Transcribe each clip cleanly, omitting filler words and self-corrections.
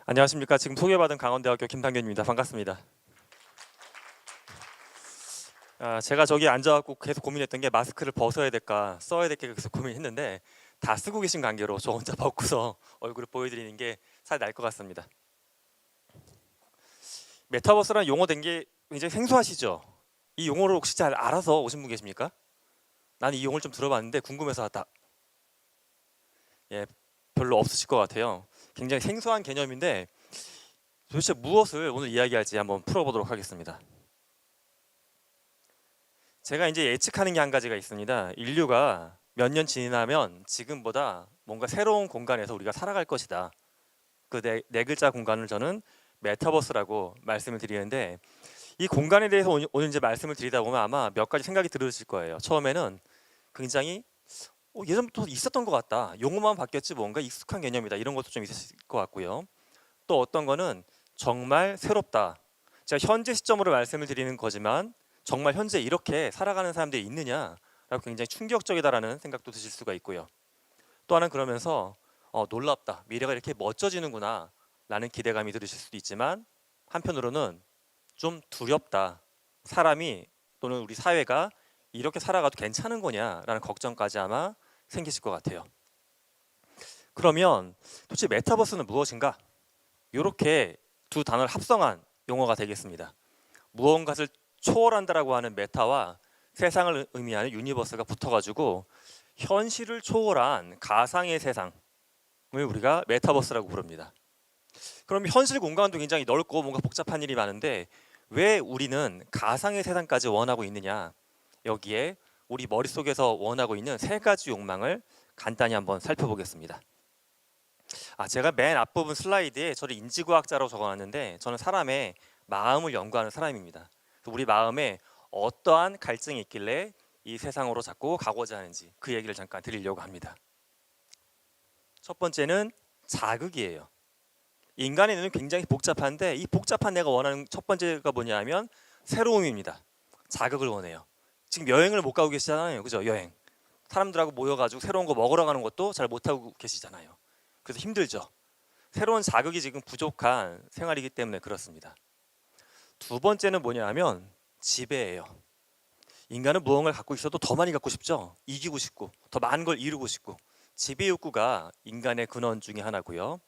안녕하십니까. 지금 소개받은 강원대학교 김상균입니다. 반갑습니다. 제가 저기 앉아갖고 계속 고민했던 게 마스크를 벗어야 될까 써야 될까 계속 고민했는데 다 쓰고 계신 관계로 저 혼자 벗고서 얼굴을 보여드리는 게 살 날 것 같습니다. 메타버스라는 용어 된 게 굉장히 생소하시죠? 이 용어를 혹시 잘 알아서 오신 분 계십니까? 난 이 용어를 좀 들어봤는데 궁금해서 왔다. 예, 별로 없으실 것 같아요. 굉장히 생소한 개념인데 도대체 무엇을 오늘 이야기할지 한번 풀어보도록 하겠습니다. 제가 이제 예측하는 게 한 가지가 있습니다. 인류가 몇 년 지나면 지금보다 뭔가 새로운 공간에서 우리가 살아갈 것이다. 그 네 글자 공간을 저는 메타버스라고 말씀을 드리는데 이 공간에 대해서 오늘 이제 말씀을 드리다 보면 아마 몇 가지 생각이 들으실 거예요. 처음에는 굉장히 예전부터 있었던 것 같다. 용어만 바뀌었지 뭔가 익숙한 개념이다. 이런 것도 좀 있으실 것 같고요. 또 어떤 거는 정말 새롭다. 제가 현재 시점으로 말씀을 드리는 거지만 정말 현재 이렇게 살아가는 사람들이 있느냐라고 굉장히 충격적이다라는 생각도 드실 수가 있고요. 또 하나는 그러면서 놀랍다. 미래가 이렇게 멋져지는구나 라는 기대감이 들으실 수도 있지만 한편으로는 좀 두렵다. 사람이 또는 우리 사회가 이렇게 살아가도 괜찮은 거냐라는 걱정까지 아마 생기실 것 같아요. 그러면 도대체 메타버스는 무엇인가? 이렇게 두 단어를 합성한 용어가 되겠습니다. 무언가를 초월한다라고 하는 메타와 세상을 의미하는 유니버스가 붙어가지고 현실을 초월한 가상의 세상을 우리가 메타버스라고 부릅니다. 그럼 현실 공간도 굉장히 넓고 뭔가 복잡한 일이 많은데 왜 우리는 가상의 세상까지 원하고 있느냐? 여기에 우리 머릿속에서 원하고 있는 세 가지 욕망을 간단히 한번 살펴보겠습니다. 제가 맨 앞부분 슬라이드에 저를 인지과학자라고 적어놨는데 저는 사람의 마음을 연구하는 사람입니다. 우리 마음에 어떠한 갈증이 있길래 이 세상으로 자꾸 가고자 하는지 그 얘기를 잠깐 드리려고 합니다. 첫 번째는 자극이에요. 인간의 뇌는 굉장히 복잡한데 이 복잡한 내가 원하는 첫 번째가 뭐냐면 새로움입니다. 자극을 원해요. 지금 여행을 못 가고 계시잖아요. 그죠? 여행. 사람들하고 모여가지고 새로운 거 먹으러 가는 것도 잘 못하고 계시잖아요. 그래서 힘들죠. 새로운 자극이 지금 부족한 생활이기 때문에 그렇습니다. 두 번째는 뭐냐 하면 지배예요. 인간은 무언가를 갖고 있어도 더 많이 갖고 싶죠. 이기고 싶고 더 많은 걸 이루고 싶고 지배 욕구가 인간의 근원 중에 하나고요.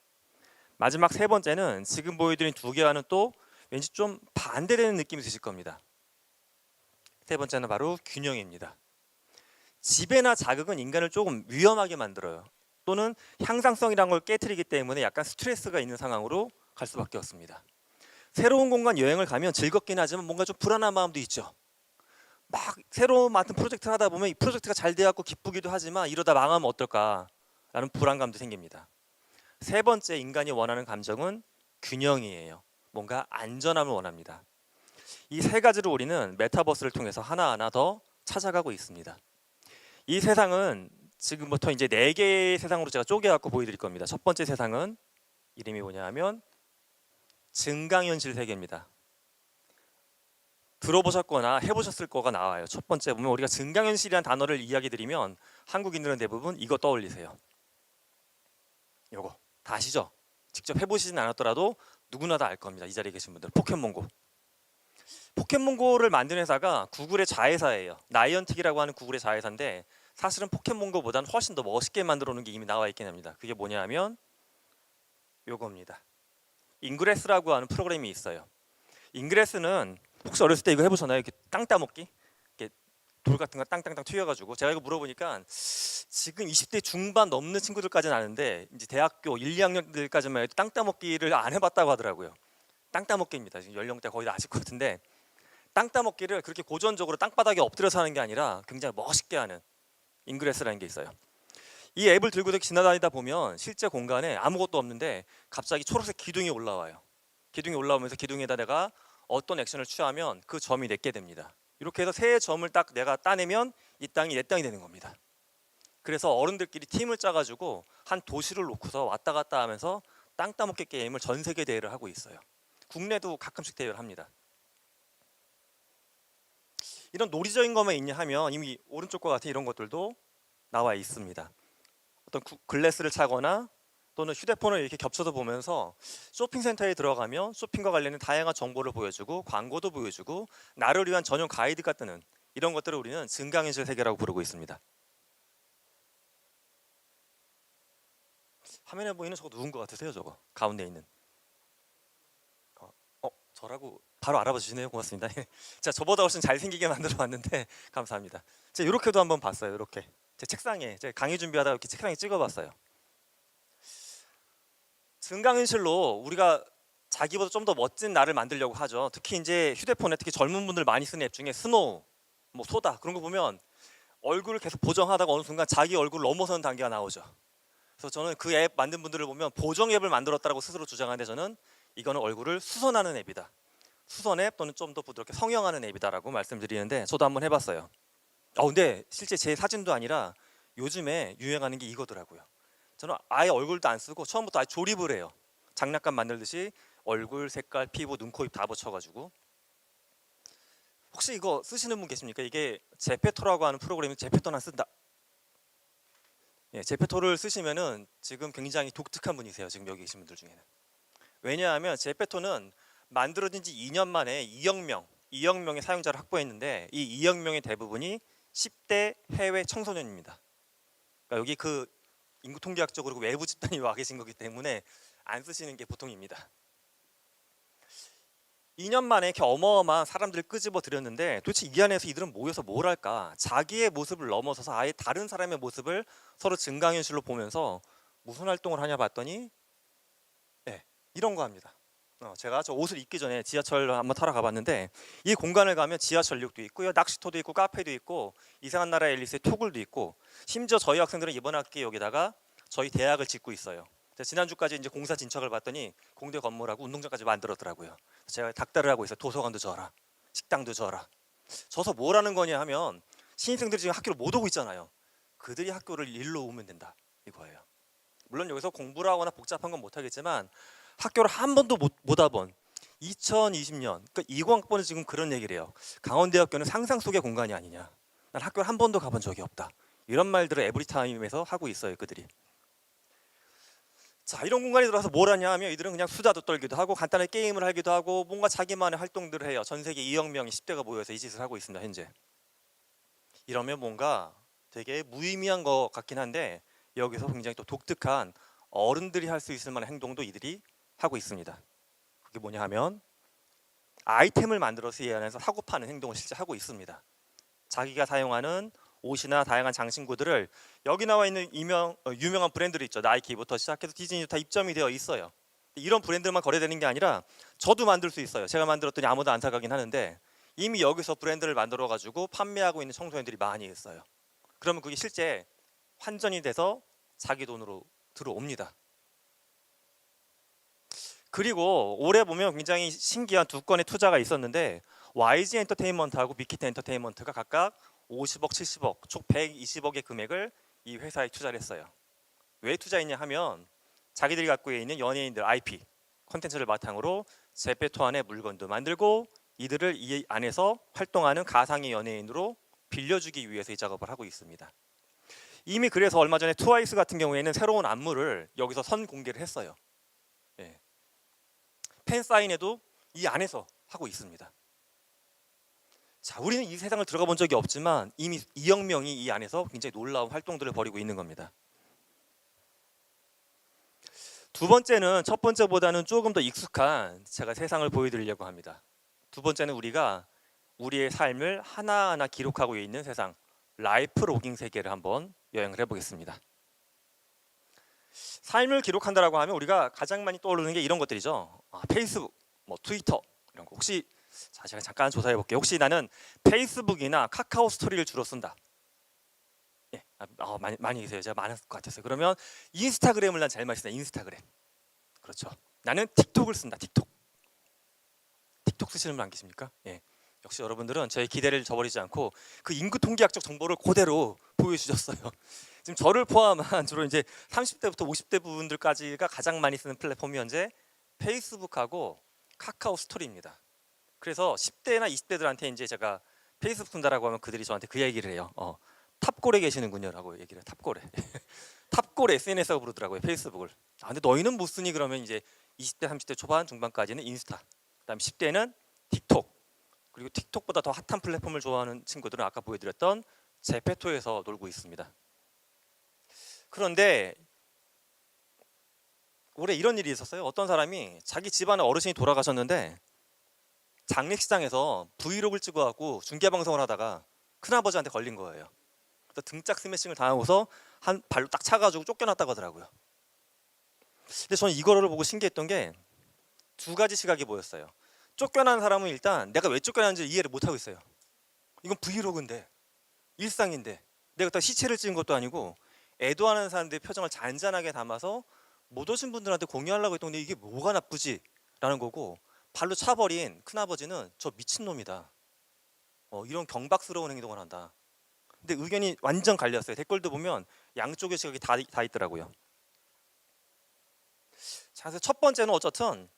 마지막 세 번째는 지금 보여드린 두 개와는 또 왠지 좀 반대되는 느낌이 드실 겁니다. 세 번째는 바로 균형입니다. 지배나 자극은 인간을 조금 위험하게 만들어요. 또는 향상성이라는 걸 깨트리기 때문에 약간 스트레스가 있는 상황으로 갈 수밖에 없습니다. 새로운 공간 여행을 가면 즐겁긴 하지만 뭔가 좀 불안한 마음도 있죠. 막 새로운 맡은 프로젝트를 하다 보면 이 프로젝트가 잘 돼갖고 기쁘기도 하지만 이러다 망하면 어떨까라는 불안감도 생깁니다. 세 번째 인간이 원하는 감정은 균형이에요. 뭔가 안전함을 원합니다. 이 세 가지를 우리는 메타버스를 통해서 하나하나 더 찾아가고 있습니다. 이 세상은 지금부터 이제 네 개의 세상으로 제가 쪼개갖고 보여드릴 겁니다. 첫 번째 세상은 이름이 뭐냐 하면 증강현실 세계입니다. 들어보셨거나 해보셨을 거가 나와요. 첫 번째 보면 우리가 증강현실이라는 단어를 이야기 드리면 한국인들은 대부분 이거 떠올리세요. 요거 다 아시죠? 직접 해보시진 않았더라도 누구나 다 알 겁니다. 이 자리에 계신 분들. 포켓몬고. 포켓몬고를 만든 회사가 구글의 자회사예요. 나이언틱이라고 하는 구글의 자회사인데 사실은 포켓몬고보다는 훨씬 더 멋있게 만들어 놓은 게 이미 나와 있긴 합니다. 그게 뭐냐 하면 요겁니다. 인그레스라고 하는 프로그램이 있어요. 인그레스는 혹시 어렸을 때 이거 해보셨나요? 이렇게 땅 따먹기? 이렇게 돌 같은 거 땅땅땅 튀겨가지고 제가 이거 물어보니까 지금 20대 중반 넘는 친구들까지는 아는데 이제 대학교 1, 2학년들까지만 해도 땅 따먹기를 안 해봤다고 하더라고요. 땅 따먹기입니다. 지금 연령대 거의 다 아실 것 같은데 땅 따먹기를 그렇게 고전적으로 땅바닥에 엎드려서 하는 게 아니라 굉장히 멋있게 하는 인그레스라는 게 있어요. 이 앱을 들고 지나다니다 보면 실제 공간에 아무것도 없는데 갑자기 초록색 기둥이 올라와요. 기둥이 올라오면서 기둥에다 내가 어떤 액션을 취하면 그 점이 내게 됩니다. 이렇게 해서 세 점을 딱 내가 따내면 이 땅이 내 땅이 되는 겁니다. 그래서 어른들끼리 팀을 짜가지고 한 도시를 놓고서 왔다 갔다 하면서 땅 따먹기 게임을 전 세계 대회를 하고 있어요. 국내도 가끔씩 대회를 합니다. 이런 논리적인 것만 있냐 하면 이미 오른쪽과 같은 이런 것들도 나와 있습니다. 어떤 글래스를 차거나 또는 휴대폰을 이렇게 겹쳐서 보면서 쇼핑센터에 들어가면 쇼핑과 관련된 다양한 정보를 보여주고 광고도 보여주고 나를 위한 전용 가이드가 뜨는 이런 것들을 우리는 증강현실 세계라고 부르고 있습니다. 화면에 보이는 저거 누군 것 같으세요? 저거 가운데 있는 저라고 바로 알아봐 주시네요. 고맙습니다. 자, 저보다 훨씬 잘생기게 만들어 봤는데 감사합니다. 제가 이렇게도 한번 봤어요. 이렇게 제 책상에 제가 강의 준비하다가 이렇게 책상에 찍어봤어요. 증강현실로 우리가 자기보다 좀 더 멋진 나를 만들려고 하죠. 특히 이제 휴대폰에 특히 젊은 분들 많이 쓰는 앱 중에 스노우, 뭐 소다 그런 거 보면 얼굴을 계속 보정하다가 어느 순간 자기 얼굴을 넘어서는 단계가 나오죠. 그래서 저는 그 앱 만든 분들을 보면 보정 앱을 만들었다고 스스로 주장하는데 저는 이거는 얼굴을 수선하는 앱이다. 수선 앱 또는 좀 더 부드럽게 성형하는 앱이다라고 말씀드리는데 저도 한번 해봤어요. 근데 실제 제 사진도 아니라 요즘에 유행하는 게 이거더라고요. 저는 아예 얼굴도 안 쓰고 처음부터 아예 조립을 해요. 장난감 만들듯이 얼굴, 색깔, 피부, 눈, 코, 입 다 붙여가지고. 혹시 이거 쓰시는 분 계십니까? 이게 제페토라고 하는 프로그램이 제페토나 쓴다. 예, 제페토를 쓰시면은 지금 굉장히 독특한 분이세요. 지금 여기 계신 분들 중에는. 왜냐하면 제페토는 만들어진 지 2년 만에 2억 명의 사용자를 확보했는데 이 2억 명의 대부분이 10대 해외 청소년입니다. 그러니까 여기 그 인구 통계학적으로 외부 집단이 와 계신 거기 때문에 안 쓰시는 게 보통입니다. 2년 만에 이렇게 어마어마한 사람들을 끄집어 들였는데 도대체 이 안에서 이들은 모여서 뭘 할까? 자기의 모습을 넘어서서 아예 다른 사람의 모습을 서로 증강현실로 보면서 무슨 활동을 하냐 봤더니 이런 거 합니다. 제가 저 옷을 입기 전에 지하철 한번 타러 가봤는데 이 공간을 가면 지하철역도 있고요, 낚시터도 있고, 카페도 있고, 이상한 나라 앨리스의 토굴도 있고, 심지어 저희 학생들은 이번 학기 여기다가 저희 대학을 짓고 있어요. 지난주까지 이제 공사 진척을 봤더니 공대 건물하고 운동장까지 만들었더라고요. 제가 닥달을 하고 있어요. 도서관도 져라, 식당도 져라. 져서 뭘 하는 거냐 하면 신입생들이 지금 학교를 못 오고 있잖아요. 그들이 학교를 일로 오면 된다 이거예요. 물론 여기서 공부를 하거나 복잡한 건 못하겠지만 학교를 한 번도 못 와본 2020년 그러니까 20학번은 지금 그런 얘기를 해요. 강원대학교는 상상 속의 공간이 아니냐. 난 학교를 한 번도 가본 적이 없다. 이런 말들을 에브리타임에서 하고 있어요. 그들이. 자, 이런 공간에 들어와서 뭘 하냐 하면 이들은 그냥 수다도 떨기도 하고 간단하게 게임을 하기도 하고 뭔가 자기만의 활동들을 해요. 전 세계 2억 명이 10대가 모여서 이 짓을 하고 있습니다. 현재. 이러면 뭔가 되게 무의미한 것 같긴 한데 여기서 굉장히 또 독특한 어른들이 할 수 있을 만한 행동도 이들이 하고 있습니다. 그게 뭐냐 하면 아이템을 만들어서 이 안에서 사고 파는 행동을 실제 하고 있습니다. 자기가 사용하는 옷이나 다양한 장신구들을 여기 나와 있는 유명한 브랜드들 있죠. 나이키부터 시작해서 디즈니 다 입점이 되어 있어요. 이런 브랜드만 거래되는 게 아니라 저도 만들 수 있어요. 제가 만들었더니 아무도 안 사가긴 하는데 이미 여기서 브랜드를 만들어 가지고 판매하고 있는 청소년들이 많이 있어요. 그러면 그게 실제 환전이 돼서 자기 돈으로 들어옵니다. 그리고 올해 보면 굉장히 신기한 두 건의 투자가 있었는데 YG 엔터테인먼트하고 빅히트 엔터테인먼트가 각각 50억, 70억, 총 120억의 금액을 이 회사에 투자를 했어요. 왜 투자했냐 하면 자기들이 갖고 있는 연예인들 IP 콘텐츠를 바탕으로 제페토 안에 물건도 만들고 이들을 이 안에서 활동하는 가상의 연예인으로 빌려주기 위해서 이 작업을 하고 있습니다. 이미 그래서 얼마 전에 트와이스 같은 경우에는 새로운 안무를 여기서 선 공개를 했어요. 팬 사인회도 이 안에서 하고 있습니다. 자, 우리는 이 세상을 들어가 본 적이 없지만 이미 2억 명이 이 안에서 굉장히 놀라운 활동들을 벌이고 있는 겁니다. 두 번째는 첫 번째보다는 조금 더 익숙한 제가 세상을 보여드리려고 합니다. 두 번째는 우리가 우리의 삶을 하나하나 기록하고 있는 세상, 라이프 로깅 세계를 한번 여행을 해보겠습니다. 삶을 기록한다라고 하면 우리가 가장 많이 떠오르는 게 이런 것들이죠. 페이스북, 뭐 트위터 이런 거. 혹시 제가 잠깐 조사해 볼게요. 혹시 나는 페이스북이나 카카오 스토리를 주로 쓴다. 많이 계세요. 제가 많을 것 같았어요. 그러면 인스타그램을 난 제일 많이 쓴다. 인스타그램. 그렇죠. 나는 틱톡을 쓴다. 틱톡 쓰시는 분 안 계십니까? 역시 여러분들은 저의 기대를 저버리지 않고 그 인구 통계학적 정보를 그대로 보여주셨어요. 지금 저를 포함한 주로 이제 30대부터 50대 분들까지가 가장 많이 쓰는 플랫폼이 현재 페이스북하고 카카오 스토리입니다. 그래서 10대나 20대들한테 이제 제가 페이스북 쓴다라고 하면 그들이 저한테 그 얘기를 해요. 탑골에 계시는군요라고 얘기를 해요. 탑골에. 탑골 SNS라고 부르더라고요, 페이스북을. 아, 근데 너희는 못 쓰니? 그러면 이제 20대, 30대 초반, 중반까지는 인스타, 그다음 10대는 틱톡, 그리고 틱톡보다 더 핫한 플랫폼을 좋아하는 친구들은 아까 보여드렸던 제페토에서 놀고 있습니다. 그런데 올해 이런 일이 있었어요. 어떤 사람이 자기 집안에 어르신이 돌아가셨는데 장례식장에서 브이로그를 찍어갖고 중계방송을 하다가 큰아버지한테 걸린 거예요. 그래서 등짝 스매싱을 당하고서 한 발로 딱 차가지고 쫓겨났다고 하더라고요. 근데 저는 이거를 보고 신기했던 게 두 가지 시각이 보였어요. 쫓겨난 사람은 일단 내가 왜 쫓겨났는지 이해를 못하고 있어요. 이건 브이로그인데, 일상인데, 내가 다 시체를 찍은 것도 아니고 애도하는 사람들의 표정을 잔잔하게 담아서 못 오신 분들한테 공유하려고 했던 데 이게 뭐가 나쁘지? 라는 거고, 발로 차버린 큰아버지는 저 미친놈이다, 이런 경박스러운 행동을 한다. 근데 의견이 완전 갈렸어요. 댓글도 보면 양쪽의 시각이 다 있더라고요. 자, 그래서 첫 번째는 어쨌든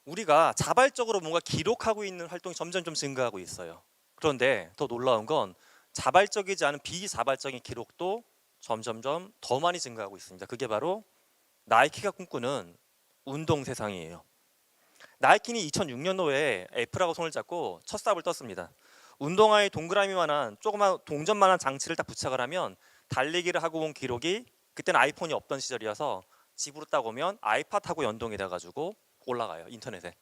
우리가 자발적으로 뭔가 기록하고 있는 활동이 점점 좀 증가하고 있어요. 그런데 더 놀라운 건 자발적이지 않은 비자발적인 기록도 점점점 더 많이 증가하고 있습니다. 그게 바로 나이키가 꿈꾸는 운동 세상이에요. 나이키는 2006년도에 애플하고 손을 잡고 첫 삽을 떴습니다. 운동화에 동그라미만한 조그만 동전만한 장치를 딱 부착을 하면 달리기를 하고 온 기록이, 그때는 아이폰이 없던 시절이어서 집으로 딱 오면 아이팟하고 연동이 돼가지고 올라가요, 인터넷에.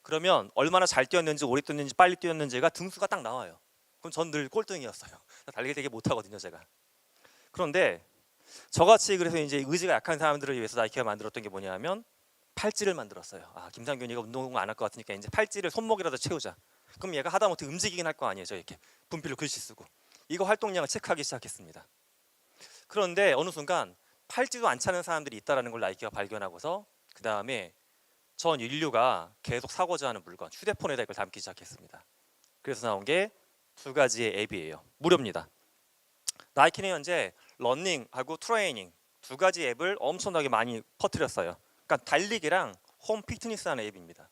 그러면 얼마나 잘 뛰었는지, 오래 뛰었는지, 빨리 뛰었는지가 등수가 딱 나와요. 그럼 전 늘 꼴등이었어요. 달리기 되게 못하거든요, 제가. 그런데 저같이 그래서 이제 의지가 약한 사람들을 위해서 나이키가 만들었던 게 뭐냐면 팔찌를 만들었어요. 아, 김상균이가 운동 안 할 것 같으니까 이제 팔찌를 손목이라도 채우자. 그럼 얘가 하다못해 움직이긴 할 거 아니에요. 저 이렇게 분필로 글씨 쓰고. 이거 활동량을 체크하기 시작했습니다. 그런데 어느 순간 팔찌도 안 차는 사람들이 있다는 걸 나이키가 발견하고서 그 다음에 전 인류가 계속 사고자 하는 물건, 휴대폰에다 이걸 담기 시작했습니다. 그래서 나온 게 두 가지의 앱이에요. 무료입니다. 나이키는 현재 러닝하고 트레이닝 두 가지 앱을 엄청나게 많이 퍼뜨렸어요. 그러니까 달리기랑 홈 피트니스라는 앱입니다.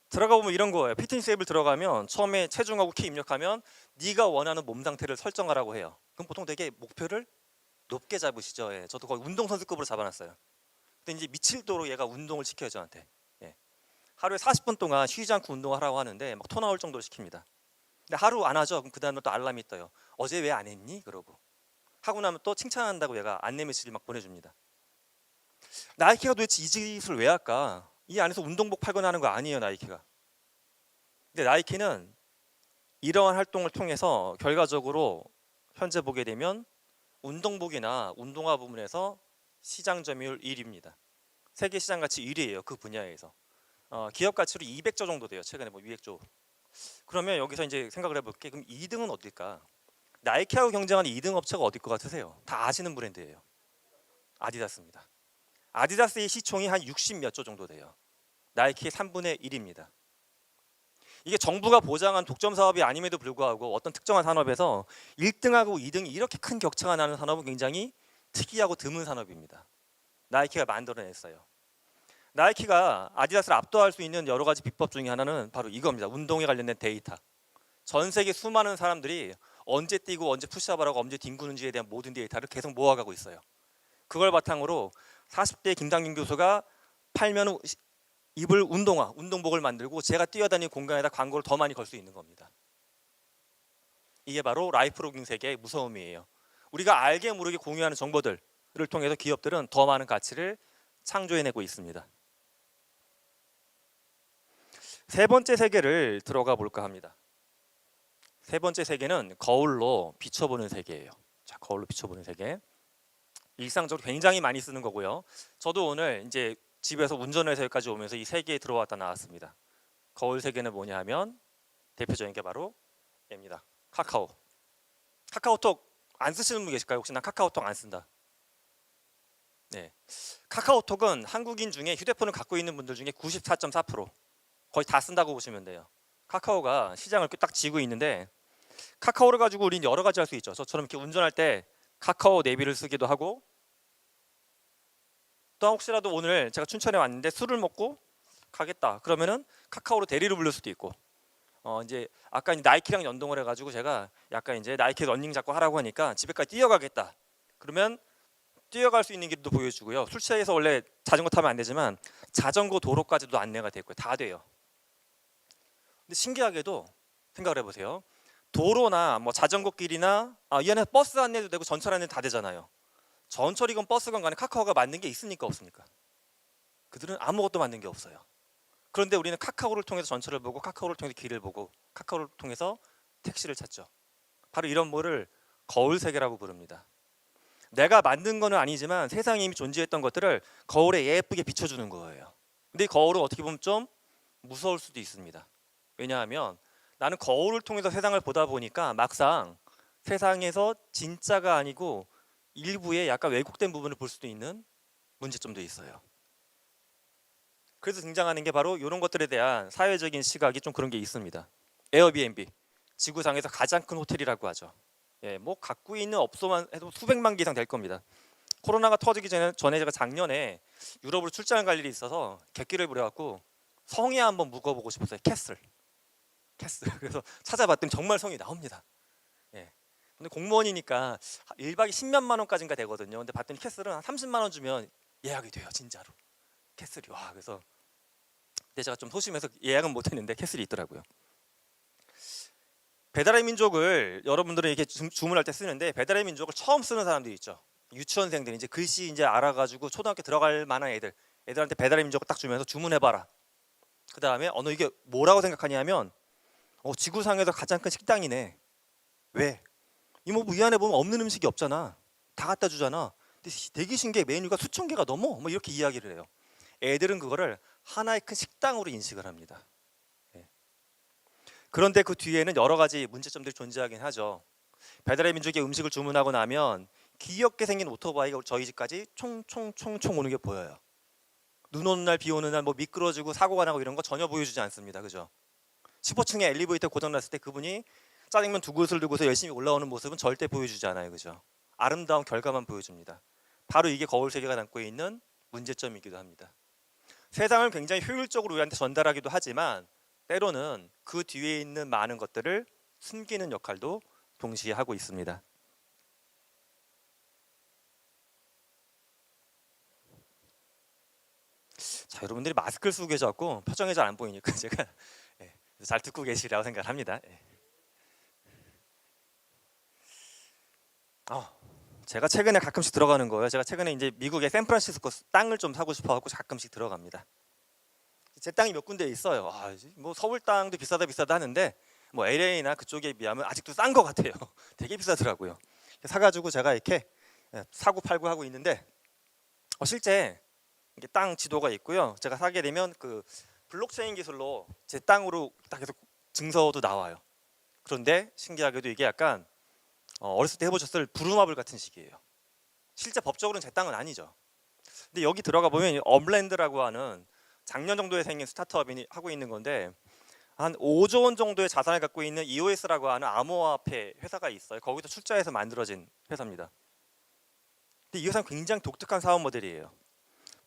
들어가 보면 이런 거예요. 피트니스 앱을 들어가면 처음에 체중하고 키 입력하면 네가 원하는 몸 상태를 설정하라고 해요. 그럼 보통 되게 목표를 높게 잡으시죠. 예, 저도 거의 운동선수급으로 잡아놨어요. 근데 이제 미칠도로 얘가 운동을 시켜요, 저한테. 예. 하루에 40분 동안 쉬지 않고 운동을 하라고 하는데 막 토 나올 정도로 시킵니다. 근데 하루 안 하죠. 그럼 그 다음에 또 알람이 떠요. 어제 왜 안 했니? 그러고 하고 나면 또 칭찬한다고 얘가 안내 메시지를 막 보내줍니다. 나이키가 도대체 이 짓을 왜 할까? 이 안에서 운동복 팔거나 하는 거 아니에요, 나이키가. 근데 나이키는 이러한 활동을 통해서 결과적으로 현재 보게 되면 운동복이나 운동화 부분에서 시장 점유율 1위입니다. 세계 시장 가치 1위예요, 그 분야에서. 기업 가치로 200조 정도 돼요. 최근에 뭐 200조. 그러면 여기서 이제 생각을 해볼게. 그럼 2등은 어딜까? 나이키하고 경쟁하는 2등 업체가 어딜 것 같으세요? 다 아시는 브랜드예요. 아디다스입니다. 아디다스의 시총이 한 60 몇 조 정도 돼요. 나이키의 3분의 1입니다. 이게 정부가 보장한 독점 사업이 아님에도 불구하고 어떤 특정한 산업에서 1등하고 2등이 이렇게 큰 격차가 나는 산업은 굉장히 특이하고 드문 산업입니다. 나이키가 만들어냈어요. 나이키가 아디다스를 압도할 수 있는 여러 가지 비법 중에 하나는 바로 이겁니다. 운동에 관련된 데이터. 전 세계 수많은 사람들이 언제 뛰고 언제 푸시업을 하고 언제 뒹구는지에 대한 모든 데이터를 계속 모아가고 있어요. 그걸 바탕으로 40대 김상균 교수가 팔면 입을 운동복을 만들고 제가 뛰어다니는 공간에다 광고를 더 많이 걸 수 있는 겁니다. 이게 바로 라이프로깅 세계의 무서움이에요. 우리가 알게 모르게 공유하는 정보들을 통해서 기업들은 더 많은 가치를 창조해내고 있습니다. 세 번째 세계를 들어가 볼까 합니다. 세 번째 세계는 거울로 비춰보는 세계예요. 자, 거울로 비춰보는 세계. 일상적으로 굉장히 많이 쓰는 거고요. 저도 오늘 이제 집에서 운전해서 여기까지 오면서 이 세계에 들어왔다 나왔습니다. 거울 세계는 뭐냐 하면 대표적인 게 바로 얘입니다. 카카오톡 안 쓰시는 분 계실까요? 혹시 난 카카오톡 안 쓴다. 네, 카카오톡은 한국인 중에 휴대폰을 갖고 있는 분들 중에 94.4%, 거의 다 쓴다고 보시면 돼요. 카카오가 시장을 딱 쥐고 있는데 카카오를 가지고 우리는 여러 가지 할 수 있죠. 저처럼 이렇게 운전할 때 카카오 내비를 쓰기도 하고, 또 혹시라도 오늘 제가 춘천에 왔는데 술을 먹고 가겠다 그러면은 카카오로 대리를 부를 수도 있고, 이제 아까 나이키랑 연동을 해가지고 제가 약간 이제 나이키 러닝 자꾸 하라고 하니까 집에까지 뛰어가겠다 그러면 뛰어갈 수 있는 길도 보여주고요. 술 취해서 원래 자전거 타면 안 되지만 자전거 도로까지도 안내가 되고요. 다 돼요. 근데 신기하게도 생각을 해보세요. 도로나 뭐 자전거 길이나 이 안에 버스 안내도 되고 전철 안내 다 되잖아요. 전철이건 버스건 간에 카카오가 만든 게 있습니까 없습니까? 그들은 아무것도 만든 게 없어요. 그런데 우리는 카카오를 통해서 전철을 보고 카카오를 통해서 길을 보고 카카오를 통해서 택시를 찾죠. 바로 이런 뭐를 거울 세계라고 부릅니다. 내가 만든 거는 아니지만 세상에 이미 존재했던 것들을 거울에 예쁘게 비춰주는 거예요. 근데 이 거울은 어떻게 보면 좀 무서울 수도 있습니다. 왜냐하면 나는 거울을 통해서 세상을 보다 보니까 막상 세상에서 진짜가 아니고 일부의 약간 왜곡된 부분을 볼 수도 있는 문제점도 있어요. 그래서 등장하는 게 바로 이런 것들에 대한 사회적인 시각이 좀 그런 게 있습니다. 에어비앤비, 지구상에서 가장 큰 호텔이라고 하죠. 뭐 갖고 있는 업소만 해도 수백만 개 이상 될 겁니다. 코로나가 터지기 전에 제가 작년에 유럽으로 출장을 갈 일이 있어서 객기를 부려갖고 성에 한번 묵어보고 싶었어요. 캐슬. 그래서 찾아봤더니 정말 성이 나옵니다. 근데 공무원이니까 1박에 10몇만 원까지인가 되거든요. 근데 봤더니 캐슬은 한 30만 원 주면 예약이 돼요. 진짜로. 캐슬이 와 그래서 근데 제가 좀 소심해서 예약은 못했는데 캐슬이 있더라고요. 배달의 민족을 여러분들은 이렇게 주문할 때 쓰는데 배달의 민족을 처음 쓰는 사람들이 있죠. 유치원생들 이제 글씨 이제 알아가지고 초등학교 들어갈 만한 애들한테 배달의 민족을 딱 주면서 주문해봐라. 그 다음에 너 이게 뭐라고 생각하냐면 지구상에서 가장 큰 식당이네. 왜? 이모부 이 안에 보면 없는 음식이 없잖아. 다 갖다 주잖아. 근데 대기신 게 메뉴가 수천 개가 넘어. 뭐 이렇게 이야기를 해요. 애들은 그거를 하나의 큰 식당으로 인식을 합니다. 그런데 그 뒤에는 여러 가지 문제점들이 존재하긴 하죠. 배달의 민족이 음식을 주문하고 나면 귀엽게 생긴 오토바이가 저희 집까지 총총총총 오는 게 보여요. 눈 오는 날, 비 오는 날 뭐 미끄러지고 사고가 나고 이런 거 전혀 보여주지 않습니다. 그죠? 15층에 엘리베이터 고장났을 때 그분이 짜장면 두 그릇을 들고서 열심히 올라오는 모습은 절대 보여주지 않아요. 그죠? 아름다운 결과만 보여줍니다. 바로 이게 거울 세계가 담고 있는 문제점이기도 합니다. 세상을 굉장히 효율적으로 우리한테 전달하기도 하지만 때로는 그 뒤에 있는 많은 것들을 숨기는 역할도 동시에 하고 있습니다. 자, 여러분들이 마스크를 쓰고 계셔서 표정이 잘 안 보이니까 제가 잘 듣고 계시리라고 생각을 합니다. 제가 최근에 가끔씩 들어가는 거예요. 제가 최근에 이제 미국의 샌프란시스코 땅을 좀 사고 싶어갖고 가끔씩 들어갑니다. 제 땅이 몇 군데 있어요. 뭐 서울 땅도 비싸다 하는데 뭐 LA나 그쪽에 비하면 아직도 싼 것 같아요. 되게 비싸더라고요. 사가지고 제가 이렇게 사고 팔고 하고 있는데 실제 이게 땅 지도가 있고요. 제가 사게 되면 그 블록체인 기술로 제 땅으로 딱 해서 증서도 나와요. 그런데 신기하게도 이게 약간 어렸을 때 해보셨을 부루마블 같은 식이에요. 실제 법적으로는 제 땅은 아니죠. 근데 여기 들어가 보면 업랜드라고 하는 작년 정도에 생긴 스타트업이 하고 있는 건데 한 5조 원 정도의 자산을 갖고 있는 EOS라고 하는 암호화폐 회사가 있어요. 거기서 출자해서 만들어진 회사입니다. 근데 이 회사는 굉장히 독특한 사업 모델이에요.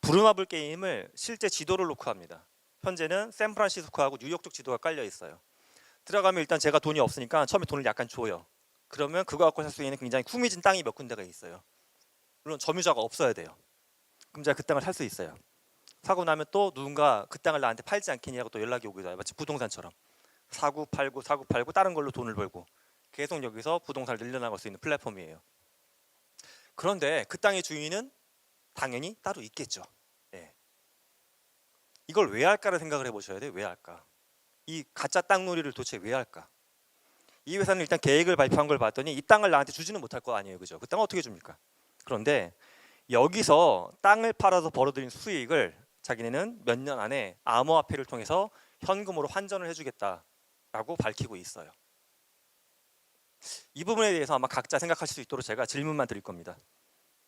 부루마블 게임을 실제 지도를 놓고 합니다. 현재는 샌프란시스코하고 뉴욕 쪽 지도가 깔려 있어요. 들어가면 일단 제가 돈이 없으니까 처음에 돈을 약간 줘요. 그러면 그거 갖고 살 수 있는 굉장히 후미진 땅이 몇 군데가 있어요. 물론 점유자가 없어야 돼요. 그럼 제가 그 땅을 살 수 있어요. 사고 나면 또 누군가 그 땅을 나한테 팔지 않겠냐고 또 연락이 오기도 해요. 마치 부동산처럼 사고 팔고 다른 걸로 돈을 벌고 계속 여기서 부동산을 늘려나갈 수 있는 플랫폼이에요. 그런데 그 땅의 주인은 당연히 따로 있겠죠. 이걸 왜 할까를 생각을 해보셔야 돼요. 왜 할까? 이 가짜 땅놀이를 도대체 왜 할까? 이 회사는 일단 계획을 발표한 걸 봤더니 이 땅을 나한테 주지는 못할 거 아니에요. 그죠? 그 땅을 어떻게 줍니까? 그런데 여기서 땅을 팔아서 벌어들인 수익을 자기네는 몇 년 안에 암호화폐를 통해서 현금으로 환전을 해주겠다라고 밝히고 있어요. 이 부분에 대해서 아마 각자 생각하실 수 있도록 제가 질문만 드릴 겁니다.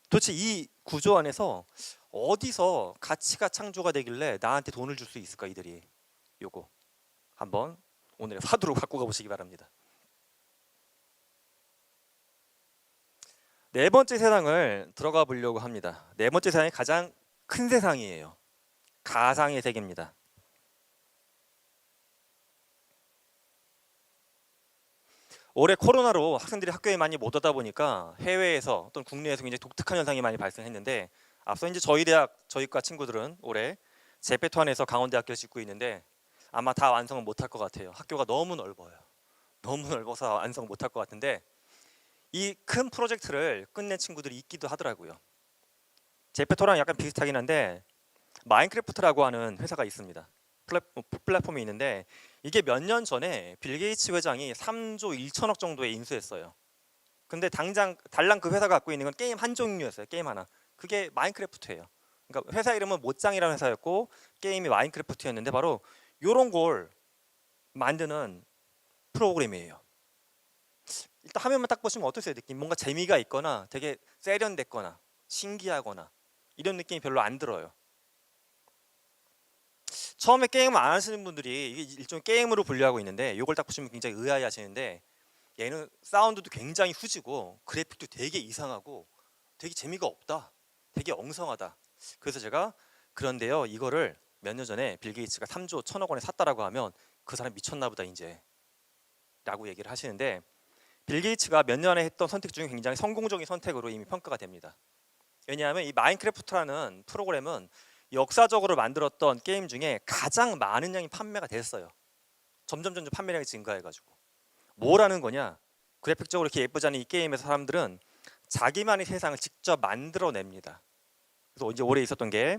도대체 이 구조 안에서 어디서 가치가 창조가 되길래 나한테 돈을 줄 수 있을까 이들이? 요거 한번 오늘의 화두로 갖고 가보시기 바랍니다. 네 번째 세상을 들어가 보려고 합니다. 네 번째 세상이 가장 큰 세상이에요. 가상의 세계입니다. 올해 코로나로 학생들이 학교에 많이 못 오다 보니까 해외에서 또는 국내에서 굉장히 독특한 현상이 많이 발생했는데, 앞서 이제 저희 대학 저희과 친구들은 올해 제페토안에서 강원대학교를 짓고 있는데 아마 다 완성은 못할 것 같아요. 학교가 너무 넓어요. 너무 넓어서 완성 못할 것 같은데, 이 큰 프로젝트를 끝낸 친구들이 있기도 하더라고요. 제페토랑 약간 비슷하긴 한데 마인크래프트라고 하는 회사가 있습니다. 플랫폼이 있는데, 이게 몇 년 전에 빌 게이츠 회장이 3조 1천억 정도에 인수했어요. 근데 달랑 그 회사가 갖고 있는 건 게임 한 종류였어요. 게임 하나. 그게 마인크래프트예요. 그러니까 회사 이름은 못장이라는 회사였고 게임이 마인크래프트였는데, 바로 이런 걸 만드는 프로그램이에요. 일단 화면만 딱 보시면 어떠세요? 느낌? 뭔가 재미가 있거나 되게 세련됐거나 신기하거나 이런 느낌이 별로 안 들어요. 처음에 게임을 안 하시는 분들이 이게 일종의 게임으로 분류하고 있는데, 이걸 딱 보시면 굉장히 의아해 하시는데, 얘는 사운드도 굉장히 후지고 그래픽도 되게 이상하고 되게 재미가 없다, 되게 엉성하다. 그래서 제가, 그런데요, 이거를 몇 년 전에 빌 게이츠가 3조 1천억 원에 샀다라고 하면 그 사람 미쳤나 보다 이제 라고 얘기를 하시는데, 빌 게이츠가 몇 년에 했던 선택 중에 굉장히 성공적인 선택으로 이미 평가가 됩니다. 왜냐하면 이 마인크래프트라는 프로그램은 역사적으로 만들었던 게임 중에 가장 많은 양이 판매가 됐어요. 점점 판매량이 증가해가지고. 뭐라는 거냐? 그래픽적으로 이렇게 예쁘지 않은 이 게임에서 사람들은 자기만의 세상을 직접 만들어냅니다. 그래서 이제 올해 있었던 게,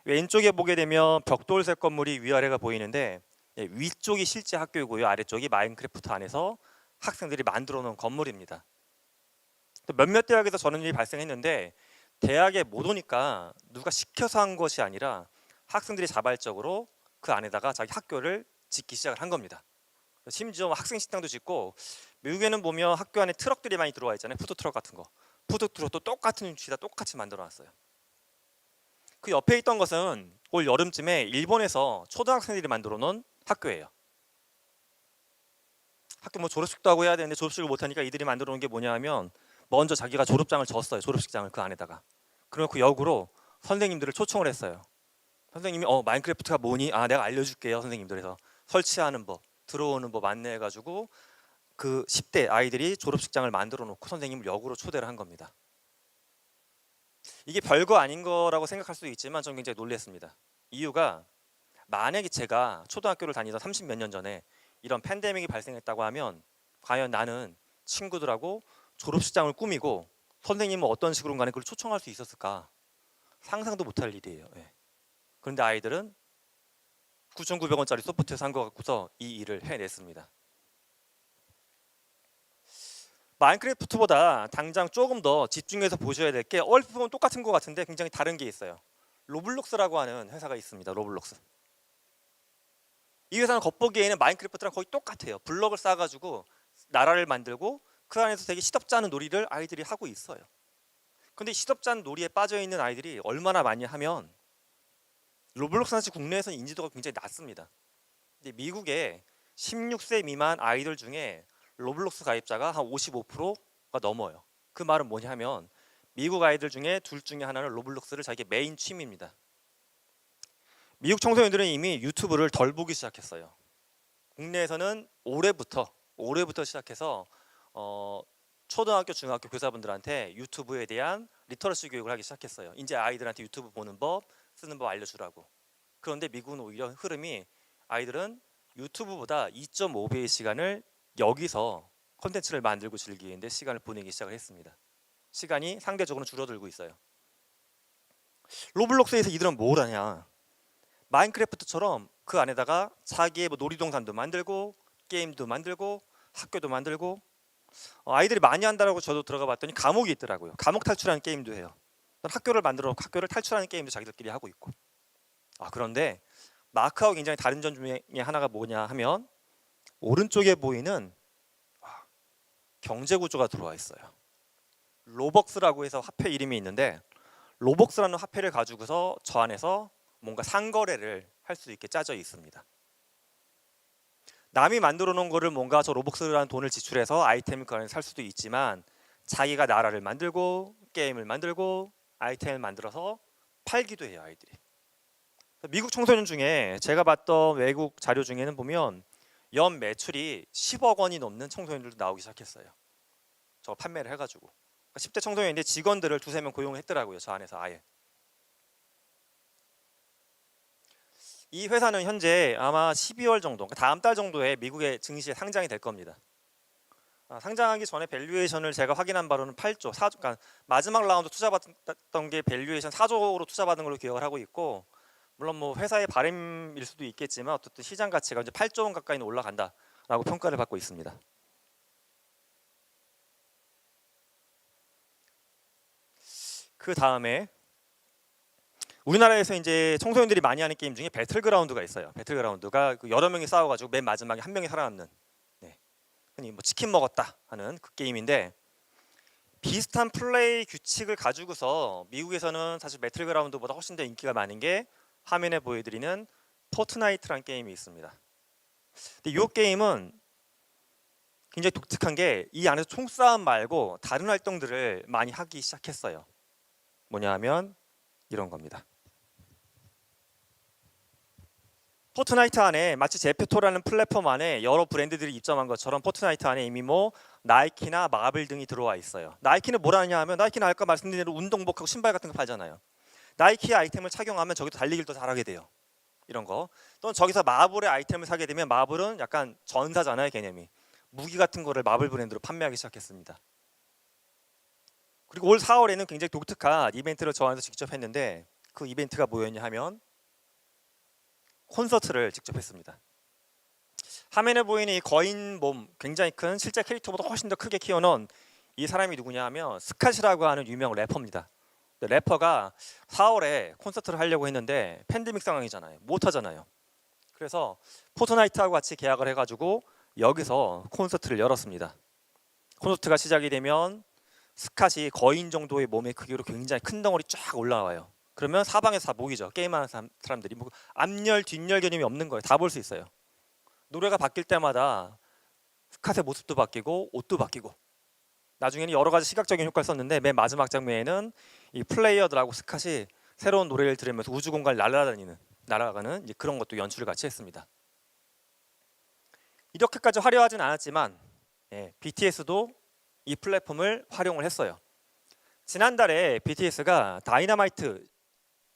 왼쪽에 보게 되면 벽돌색 건물이 위아래가 보이는데, 위쪽이 실제 학교이고요, 아래쪽이 마인크래프트 안에서 학생들이 만들어 놓은 건물입니다. 몇몇 대학에서 저런 일이 발생했는데, 대학에 못 오니까 누가 시켜서 한 것이 아니라 학생들이 자발적으로 그 안에다가 자기 학교를 짓기 시작을 한 겁니다. 심지어 학생 식당도 짓고, 미국에는 보면 학교 안에 트럭들이 많이 들어와 있잖아요. 푸드트럭 같은 거. 푸드트럭도 똑같은 위치에다 똑같이 만들어 놨어요. 그 옆에 있던 것은 올 여름쯤에 일본에서 초등학생들이 만들어 놓은 학교예요. 학교 뭐 졸업식도 하고 해야 되는데 졸업식을 못 하니까 이들이 만들어 놓은 게 뭐냐 하면, 먼저 자기가 졸업장을 줬어요. 졸업식장을 그 안에다가. 그래놓고 역으로 선생님들을 초청을 했어요. 선생님이 마인크래프트가 뭐니? 아, 내가 알려줄게요 선생님들. 해서 설치하는 법, 들어오는 법 안내해가지고 그 10대 아이들이 졸업식장을 만들어 놓고 선생님을 역으로 초대를 한 겁니다. 이게 별거 아닌 거라고 생각할 수도 있지만 저는 굉장히 놀랐습니다. 이유가, 만약에 제가 초등학교를 다니던 30 몇 년 전에 이런 팬데믹이 발생했다고 하면 과연 나는 친구들하고 졸업식장을 꾸미고 선생님은 어떤 식으로 간에 그걸 초청할 수 있었을까? 상상도 못할 일이에요. 예. 그런데 아이들은 9,900원짜리 소프트웨어 산 거 갖고서 이 일을 해냈습니다. 마인크래프트보다 당장 조금 더 집중해서 보셔야 될 게, 얼핏 보면 똑같은 것 같은데 굉장히 다른 게 있어요. 로블록스라고 하는 회사가 있습니다. 로블록스. 이 회사는 겉보기에는 마인크래프트랑 거의 똑같아요. 블럭을 쌓아가지고 나라를 만들고 그 안에서 되게 시덥지 않은 놀이를 아이들이 하고 있어요. 근데 시덥지 않은 놀이에 빠져있는 아이들이 얼마나 많이 하면, 로블록스 사실 국내에서는 인지도가 굉장히 낮습니다. 근데 미국에 16세 미만 아이들 중에 로블록스 가입자가 한 55%가 넘어요. 그 말은 뭐냐 하면, 미국 아이들 중에 둘 중에 하나는 로블록스를 자기 메인 취미입니다. 미국 청소년들은 이미 유튜브를 덜 보기 시작했어요. 국내에서는 올해부터 시작해서 초등학교, 중학교 교사분들한테 유튜브에 대한 리터러시 교육을 하기 시작했어요. 이제 아이들한테 유튜브 보는 법, 쓰는 법 알려주라고. 그런데 미국은 오히려 흐름이, 아이들은 유튜브보다 2.5배의 시간을 여기서 콘텐츠를 만들고 즐기는데 시간을 보내기 시작을 했습니다. 시간이 상대적으로 줄어들고 있어요. 로블록스에서 이들은 뭘 하냐? 마인크래프트처럼 그 안에다가 자기의 뭐 놀이동산도 만들고 게임도 만들고 학교도 만들고, 아이들이 많이 한다고 저도 들어가 봤더니 감옥이 있더라고요. 감옥 탈출하는 게임도 해요. 학교를 만들어 학교를 탈출하는 게임도 자기들끼리 하고 있고. 그런데 마크하고 굉장히 다른 점 중에 하나가 뭐냐 하면, 오른쪽에 보이는 경제 구조가 들어와 있어요. 로벅스라고 해서 화폐 이름이 있는데, 로벅스라는 화폐를 가지고서 저 안에서 뭔가 상거래를 할 수 있게 짜져 있습니다. 남이 만들어 놓은 거를 뭔가 저 로벅스라는 돈을 지출해서 아이템을 그 안에 살 수도 있지만, 자기가 나라를 만들고 게임을 만들고 아이템을 만들어서 팔기도 해요, 아이들이. 미국 청소년 중에 제가 봤던 외국 자료 중에는 보면 연 매출이 10억 원이 넘는 청소년들도 나오기 시작했어요. 저 판매를 해가지고. 그러니까 10대 청소년인데 직원들을 두세 명 고용했더라고요. 저 안에서 아예. 이 회사는 현재 아마 12월 정도, 그러니까 다음 달 정도에 미국의 증시에 상장이 될 겁니다. 상장하기 전에 밸류에이션을 제가 확인한 바로는 8조, 4조, 그러니까 마지막 라운드 투자받았던 게 밸류에이션 4조로 투자받은 걸로 기억을 하고 있고, 물론 뭐 회사의 바람일 수도 있겠지만 어쨌든 시장 가치가 이제 8조 원 가까이는 올라간다라고 평가를 받고 있습니다. 그 다음에 우리나라에서 이제 청소년들이 많이 하는 게임 중에 배틀그라운드가 있어요. 배틀그라운드가 여러 명이 싸워가지고 맨 마지막에 한 명이 살아남는, 흔히 뭐 치킨 먹었다 하는 그 게임인데, 비슷한 플레이 규칙을 가지고서 미국에서는 사실 배틀그라운드보다 훨씬 더 인기가 많은 게 화면에 보여드리는 포트나이트라는 게임이 있습니다. 근데 이 게임은 굉장히 독특한 게 이 안에서 총싸움 말고 다른 활동들을 많이 하기 시작했어요. 뭐냐 하면 이런 겁니다. 포트나이트 안에 마치 제페토라는 플랫폼 안에 여러 브랜드들이 입점한 것처럼 포트나이트 안에 이미 뭐 나이키나 마블 등이 들어와 있어요. 나이키는 뭘 하냐 하면, 나이키는 아까 말씀드린 대로 운동복하고 신발 같은 거 팔잖아요. 나이키 아이템을 착용하면 저기도 달리기를 더 잘하게 돼요. 이런 거. 또는 저기서 마블의 아이템을 사게 되면, 마블은 약간 전사잖아요, 개념이. 무기 같은 거를 마블 브랜드로 판매하기 시작했습니다. 그리고 올 4월에는 굉장히 독특한 이벤트를 저 안에서 직접 했는데, 그 이벤트가 뭐였냐 하면 콘서트를 직접 했습니다. 화면에 보이는 이 거인 몸, 굉장히 큰 실제 캐릭터보다 훨씬 더 크게 키워놓은 이 사람이 누구냐 하면 스캇이라고 하는 유명 래퍼입니다. 래퍼가 4월에 콘서트를 하려고 했는데 팬데믹 상황이잖아요. 못 하잖아요. 그래서 포트나이트하고 같이 계약을 해가지고 여기서 콘서트를 열었습니다. 콘서트가 시작이 되면 스캇이 거인 정도의 몸의 크기로 굉장히 큰 덩어리 쫙 올라와요. 그러면 사방에서 다 모이죠. 게임하는 사람들이. 뭐 앞열 뒷열 개념이 없는 거예요. 다 볼 수 있어요. 노래가 바뀔 때마다 스캇의 모습도 바뀌고 옷도 바뀌고, 나중에는 여러 가지 시각적인 효과를 썼는데 맨 마지막 장면에는 이 플레이어들하고 스캇이 새로운 노래를 들으면서 우주 공간을 날아가는 이제 그런 것도 연출을 같이 했습니다. 이렇게까지 화려하진 않았지만 BTS도 이 플랫폼을 활용을 했어요. 지난달에 BTS가 다이너마이트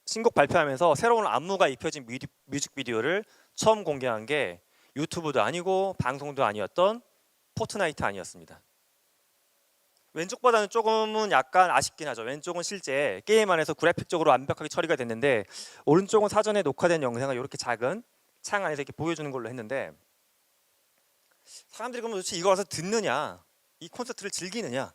신곡 발표하면서 새로운 안무가 입혀진 뮤직비디오를 처음 공개한 게 유튜브도 아니고 방송도 아니었던 포트나이트 아니었습니다. 왼쪽보다는 조금은 약간 아쉽긴 하죠. 왼쪽은 실제 게임 안에서 그래픽적으로 완벽하게 처리가 됐는데, 오른쪽은 사전에 녹화된 영상을 이렇게 작은 창 안에서 이렇게 보여주는 걸로 했는데, 사람들이 그러면 도대체 이거 와서 듣느냐, 이 콘서트를 즐기느냐.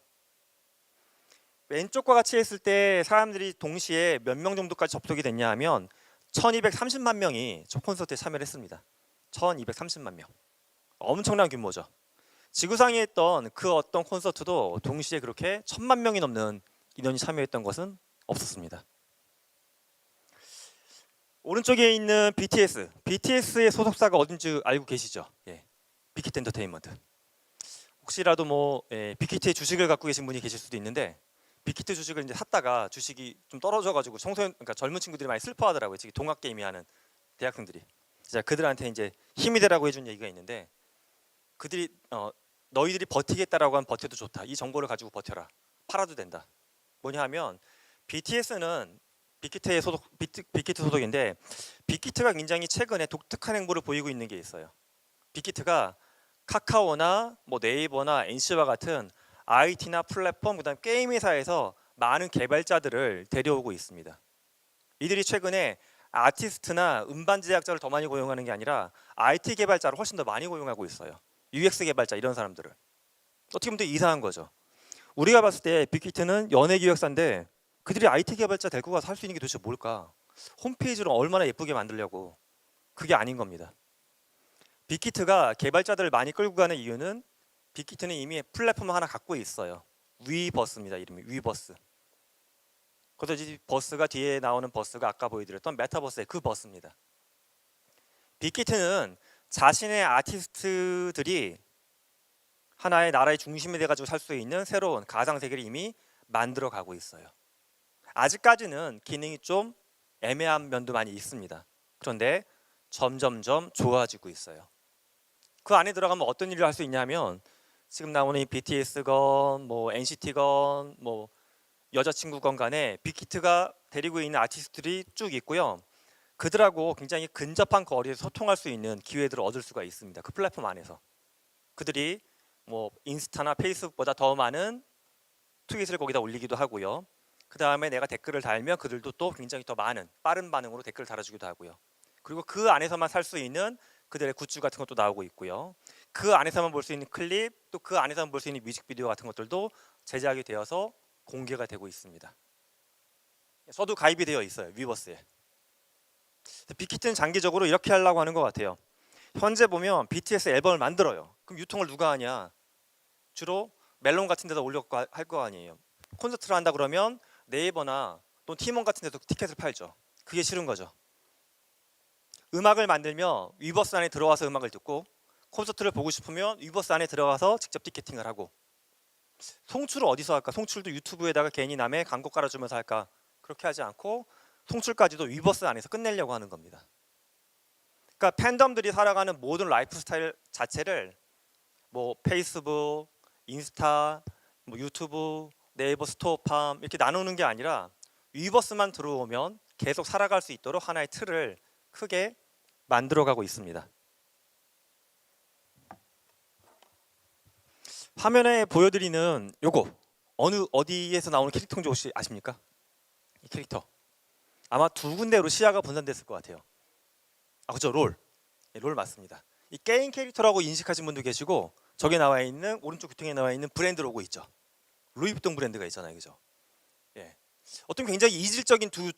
왼쪽과 같이 했을 때 사람들이 동시에 몇 명 정도까지 접속이 됐냐 하면 1230만 명이 저 콘서트에 참여를 했습니다. 1230만 명. 엄청난 규모죠. 지구상에 했던 그 어떤 콘서트도 동시에 그렇게 1000만 명이 넘는 인원이 참여했던 것은 없었습니다. 오른쪽에 있는 BTS의 소속사가 어딘지 알고 계시죠? 빅히트 엔터테인먼트. 혹시라도 뭐 빅히트의 주식을 갖고 계신 분이 계실 수도 있는데, 빅히트 주식을 이제 샀다가 주식이 좀 떨어져가지고 그러니까 젊은 친구들이 많이 슬퍼하더라고요. 지금 동학 게임이 하는 대학생들이. 진짜 그들한테 이제 힘이 되라고 해준 얘기가 있는데, 그들이 너희들이 버티겠다라고 하면 버텨도 좋다. 이 정보를 가지고 버텨라. 팔아도 된다. 뭐냐 하면 BTS는 빅히트 소속인데, 빅히트가 굉장히 최근에 독특한 행보를 보이고 있는 게 있어요. 빅히트가 카카오나 뭐 네이버나 NC와 같은 IT나 플랫폼, 그다음 게임 회사에서 많은 개발자들을 데려오고 있습니다. 이들이 최근에 아티스트나 음반 제작자를 더 많이 고용하는 게 아니라 IT 개발자를 훨씬 더 많이 고용하고 있어요. UX 개발자 이런 사람들을. 어떻게 보면 되게 이상한 거죠. 우리가 봤을 때 빅히트는 연예 기획사인데 그들이 IT 개발자 데리고 가서 할 수 있는 게 도대체 뭘까? 홈페이지를 얼마나 예쁘게 만들려고. 그게 아닌 겁니다. 빅히트가 개발자들을 많이 끌고 가는 이유는, 빅히트는 이미 플랫폼 하나 갖고 있어요. 위버스입니다. 이름이 위버스. 그래서 이 버스가, 뒤에 나오는 버스가 아까 보여드렸던 메타버스의 그 버스입니다. 빅히트는 자신의 아티스트들이 하나의 나라의 중심이 돼가지고 살 수 있는 새로운 가상세계를 이미 만들어 가고 있어요. 아직까지는 기능이 좀 애매한 면도 많이 있습니다. 그런데 점점점 좋아지고 있어요. 그 안에 들어가면 어떤 일을 할 수 있냐면 지금 나오는 이 BTS건 뭐 NCT건 뭐 여자친구건 간에 빅히트가 데리고 있는 아티스트들이 쭉 있고요. 그들하고 굉장히 근접한 거리에서 소통할 수 있는 기회들을 얻을 수가 있습니다. 그 플랫폼 안에서. 그들이 뭐 인스타나 페이스북보다 더 많은 트윗을 거기다 올리기도 하고요. 그 다음에 내가 댓글을 달면 그들도 또 굉장히 더 많은 빠른 반응으로 댓글을 달아주기도 하고요. 그리고 그 안에서만 살 수 있는 그들의 굿즈 같은 것도 나오고 있고요. 그 안에서만 볼 수 있는 클립, 또 그 안에서만 볼 수 있는 뮤직비디오 같은 것들도 제작이 되어서 공개가 되고 있습니다. 저도 가입이 되어 있어요. 위버스에. 빅히트는 장기적으로 이렇게 하려고 하는 것 같아요. 현재 보면 BTS 앨범을 만들어요. 그럼 유통을 누가 하냐? 주로 멜론 같은 데다 올려 할 거 아니에요. 콘서트를 한다 그러면 네이버나 또 팀원 같은 데도 티켓을 팔죠. 그게 싫은 거죠. 음악을 만들면 위버스 안에 들어와서 음악을 듣고 콘서트를 보고 싶으면 위버스 안에 들어가서 직접 티켓팅을 하고 송출을 어디서 할까? 송출도 유튜브에다가 괜히 남의 광고 깔아주면서 할까? 그렇게 하지 않고 송출까지도 위버스 안에서 끝내려고 하는 겁니다. 그러니까 팬덤들이 살아가는 모든 라이프 스타일 자체를 뭐 페이스북, 인스타, 뭐 유튜브, 네이버 스토어팜 이렇게 나누는 게 아니라 위버스만 들어오면 계속 살아갈 수 있도록 하나의 틀을 크게 만들어가고 있습니다. 화면에 보여드리는 요거 어디에서 나오는 캐릭터인지 혹시 아십니까? 이 캐릭터 아마 두 군데로 시야가 분산됐을 것 같아요. 그죠, 롤. 네, 롤 맞습니다. 이 게임 캐릭터라고 인식하신 분도 계시고 저기 나와 있는 오른쪽 귀퉁이에 나와 있는 브랜드 로고 있죠. 루이비통 브랜드가 있잖아요, 그죠? 예. 어떤 굉장히 이질적인 두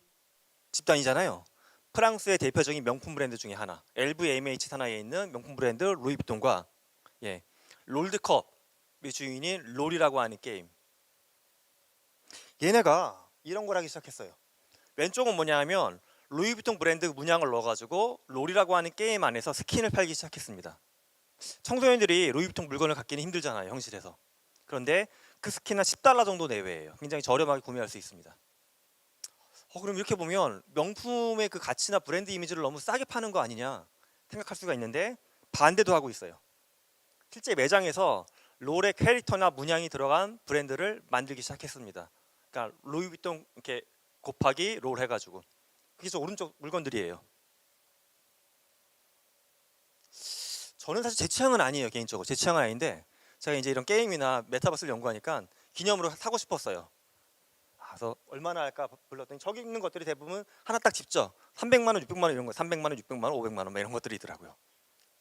집단이잖아요. 프랑스의 대표적인 명품 브랜드 중에 하나, LVMH 산하에 있는 명품 브랜드 루이비통과 롤드컵의 주인인 롤이라고 하는 게임. 얘네가 이런 걸 하기 시작했어요. 왼쪽은 뭐냐면 루이비통 브랜드 문양을 넣어가지고 롤이라고 하는 게임 안에서 스킨을 팔기 시작했습니다. 청소년들이 루이비통 물건을 갖기는 힘들잖아요, 현실에서. 그런데 그 스킨은 $10 정도 내외예요. 굉장히 저렴하게 구매할 수 있습니다. 그럼 이렇게 보면 명품의 그 가치나 브랜드 이미지를 너무 싸게 파는 거 아니냐 생각할 수가 있는데 반대도 하고 있어요. 실제 매장에서 롤의 캐릭터나 문양이 들어간 브랜드를 만들기 시작했습니다. 그러니까 루이비통 이렇게 곱하기 롤 해가지고 그게 저 오른쪽 물건들이에요. 저는 사실 제 취향은 아니에요, 개인적으로. 제 취향은 아닌데 제가 이제 이런 게임이나 메타버스를 연구하니까 기념으로 사고 싶었어요. 그래서 얼마나 할까 불렀더니 저기 있는 것들이 대부분 하나 딱 집죠. 300만 원, 600만 원 이런 거, 300만 원, 600만 원, 500만 원 이런 것들이 있더라고요.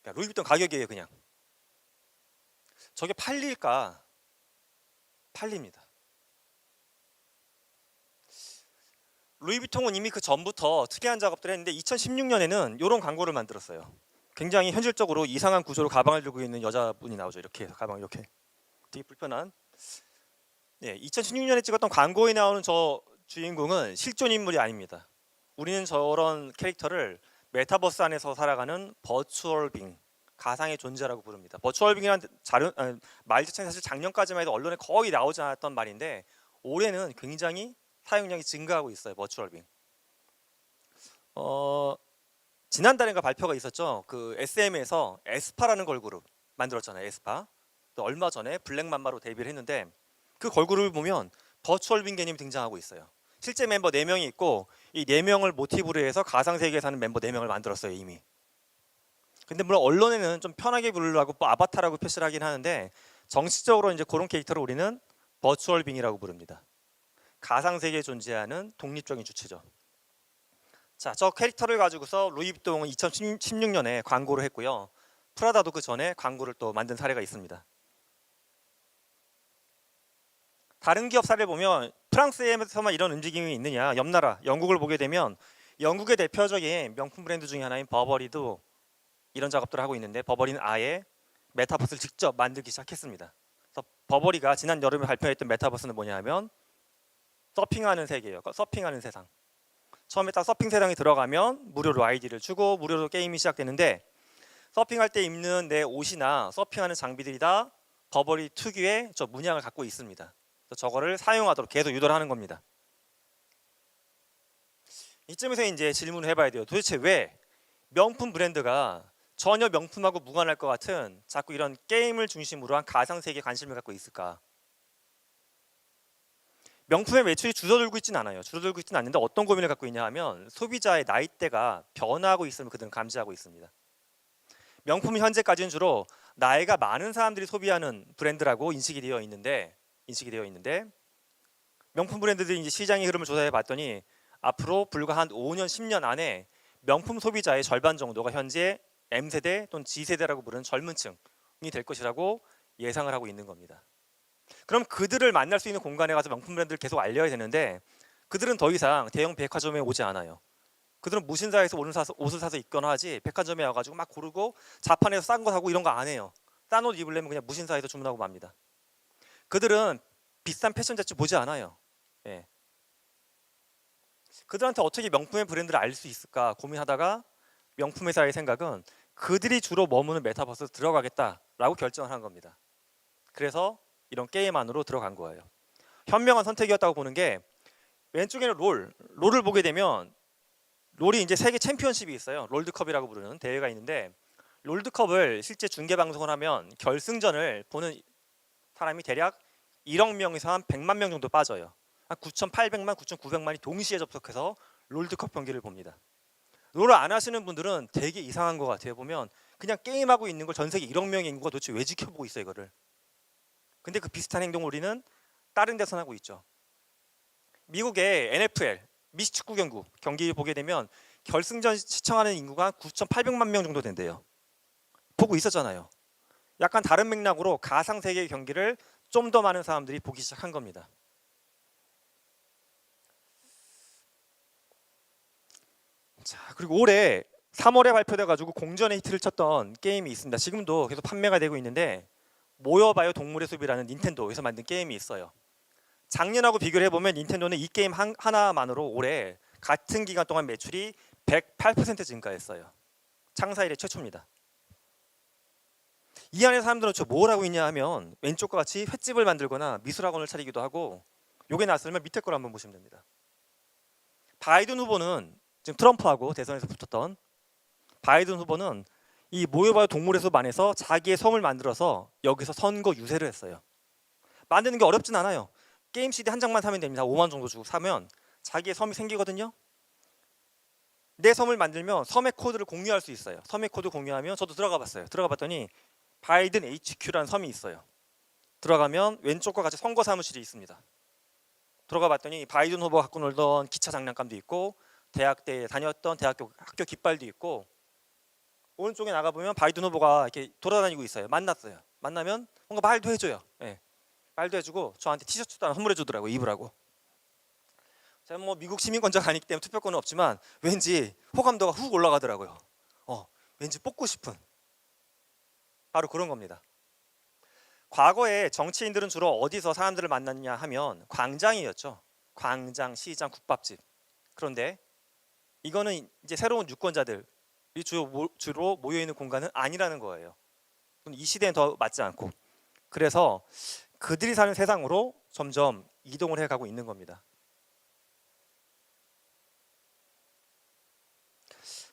그러니까 루이비통 가격이에요, 그냥. 저게 팔릴까? 팔립니다. 루이비통은 이미 그 전부터 특이한 작업들을 했는데 2016년에는 이런 광고를 만들었어요. 굉장히 현실적으로 이상한 구조로 가방을 들고 있는 여자분이 나오죠. 이렇게 가방 이렇게 되게 불편한. 2016년에 찍었던 광고에 나오는 저 주인공은 실존 인물이 아닙니다. 우리는 저런 캐릭터를 메타버스 안에서 살아가는 버추얼 빙, 가상의 존재라고 부릅니다. 버추얼 빙이라는 말 자체는 사실 작년까지만 해도 언론에 거의 나오지 않았던 말인데 올해는 굉장히 사용량이 증가하고 있어요. 버추얼 빙. 지난달인가 발표가 있었죠. 그 SM에서 에스파라는 걸그룹 만들었잖아요. 에스파. 또 얼마 전에 블랙맘마로 데뷔를 했는데 그 걸그룹을 보면 버추얼 빙 개념이 등장하고 있어요. 실제 멤버 4명이 있고 이 4명을 모티브로 해서 가상세계에 사는 멤버 4명을 만들었어요, 이미. 근데 물론 언론에는 좀 편하게 부르려고 아바타라고 표시를 하긴 하는데 정식적으로 이제 그런 캐릭터를 우리는 버추얼 빙이라고 부릅니다. 가상세계에 존재하는 독립적인 주체죠. 자, 저 캐릭터를 가지고서 루이비통은 2016년에 광고를 했고요. 프라다도 그 전에 광고를 또 만든 사례가 있습니다. 다른 기업 사례를 보면 프랑스에서만 이런 움직임이 있느냐, 옆 나라 영국을 보게 되면 영국의 대표적인 명품 브랜드 중에 하나인 버버리도 이런 작업들을 하고 있는데 버버리는 아예 메타버스를 직접 만들기 시작했습니다. 그래서 버버리가 지난 여름에 발표했던 메타버스는 뭐냐면 서핑하는 세계예요. 서핑하는 세상. 처음에 딱 서핑 세상에 들어가면 무료로 아이디를 주고 무료로 게임이 시작되는데 서핑할 때 입는 내 옷이나 서핑하는 장비들이 다 버버리 특유의 저 문양을 갖고 있습니다. 그래서 저거를 사용하도록 계속 유도를 하는 겁니다. 이쯤에서 이제 질문을 해봐야 돼요. 도대체 왜 명품 브랜드가 전혀 명품하고 무관할 것 같은 자꾸 이런 게임을 중심으로 한 가상세계에 관심을 갖고 있을까? 명품의 매출이 줄어들고 있지는 않아요. 줄어들고 있지는 않는데 어떤 고민을 갖고 있냐 하면 소비자의 나이대가 변화하고 있음을 그들은 감지하고 있습니다. 명품은 현재까지는 주로 나이가 많은 사람들이 소비하는 브랜드라고 인식이 되어 있는데 명품 브랜드들이 이제 시장의 흐름을 조사해 봤더니 앞으로 불과 한 5년, 10년 안에 명품 소비자의 절반 정도가 현재 M세대 또는 G세대라고 부르는 젊은 층이 될 것이라고 예상을 하고 있는 겁니다. 그럼 그들을 만날 수 있는 공간에 가서 명품 브랜드를 계속 알려야 되는데 그들은 더 이상 대형 백화점에 오지 않아요. 그들은 무신사에서 옷을 사서 입거나 하지 백화점에 와가지고 막 고르고 자판에서 싼 거 사고 이런 거 안 해요. 싼 옷 입으려면 그냥 무신사에서 주문하고 맙니다. 그들은 비싼 패션 잡지 보지 않아요. 예. 그들한테 어떻게 명품의 브랜드를 알 수 있을까 고민하다가 명품 회사의 생각은 그들이 주로 머무는 메타버스에 들어가겠다라고 결정을 한 겁니다. 그래서 이런 게임 안으로 들어간 거예요. 현명한 선택이었다고 보는 게 왼쪽에는 롤을 보게 되면 롤이 이제 세계 챔피언십이 있어요. 롤드컵이라고 부르는 대회가 있는데 롤드컵을 실제 중계 방송을 하면 결승전을 보는 사람이 대략 1억 명에서 한 100만 명 정도 빠져요. 한 9,800만, 9,900만이 동시에 접속해서 롤드컵 경기를 봅니다. 롤을 안 하시는 분들은 되게 이상한 것 같아요. 보면 그냥 게임하고 있는 걸 전 세계 1억 명의 인구가 도대체 왜 지켜보고 있어요, 이거를. 근데 그 비슷한 행동을 우리는 다른 데서 하고 있죠. 미국의 NFL, 미식축구 경기 보게 되면 결승전 시청하는 인구가 9,800만 명 정도 된대요. 보고 있었잖아요. 약간 다른 맥락으로 가상 세계의 경기를 좀 더 많은 사람들이 보기 시작한 겁니다. 자, 그리고 올해 3월에 발표돼 가지고 공전의 히트를 쳤던 게임이 있습니다. 지금도 계속 판매가 되고 있는데 모여봐요 동물의 숲이라는 닌텐도에서 만든 게임이 있어요. 작년하고 비교를 해보면 닌텐도는 이 게임 하나만으로 올해 같은 기간 동안 매출이 108% 증가했어요. 창사 이래 최초입니다. 이 안에 사람들은 뭘 하고 있냐 하면 왼쪽과 같이 횟집을 만들거나 미술학원을 차리기도 하고 요게 나왔으면 밑에 걸 한번 보시면 됩니다. 바이든 후보는 지금 트럼프하고 대선에서 붙었던 바이든 후보는 이 모여봐요 동물의 숲 안에서 자기의 섬을 만들어서 여기서 선거 유세를 했어요. 만드는 게 어렵진 않아요. 게임 CD 한 장만 사면 됩니다. 5만 원 정도 주고 사면 자기의 섬이 생기거든요. 내 섬을 만들면 섬의 코드를 공유할 수 있어요. 섬의 코드 공유하면 저도 들어가 봤어요. 들어가 봤더니 바이든 HQ라는 섬이 있어요. 들어가면 왼쪽과 같이 선거 사무실이 있습니다. 들어가 봤더니 바이든 후보가 갖고 놀던 기차 장난감도 있고 대학 때 다녔던 학교 깃발도 있고 오른쪽에 나가보면 바이든 후보가 이렇게 돌아다니고 있어요. 만났어요. 만나면 뭔가 말도 해줘요. 예. 말도 해주고 저한테 티셔츠도 하나 선물해 주더라고요. 입으라고. 제가 뭐 미국 시민권자가 아니기 때문에 투표권은 없지만 왠지 호감도가 훅 올라가더라고요. 왠지 뽑고 싶은 바로 그런 겁니다. 과거에 정치인들은 주로 어디서 사람들을 만났냐 하면 광장이었죠. 광장, 시장, 국밥집. 그런데 이거는 이제 새로운 유권자들이 주로 모여 있는 공간은 아니라는 거예요. 이 시대엔 더 맞지 않고. 그래서 그들이 사는 세상으로 점점 이동을 해가고 있는 겁니다.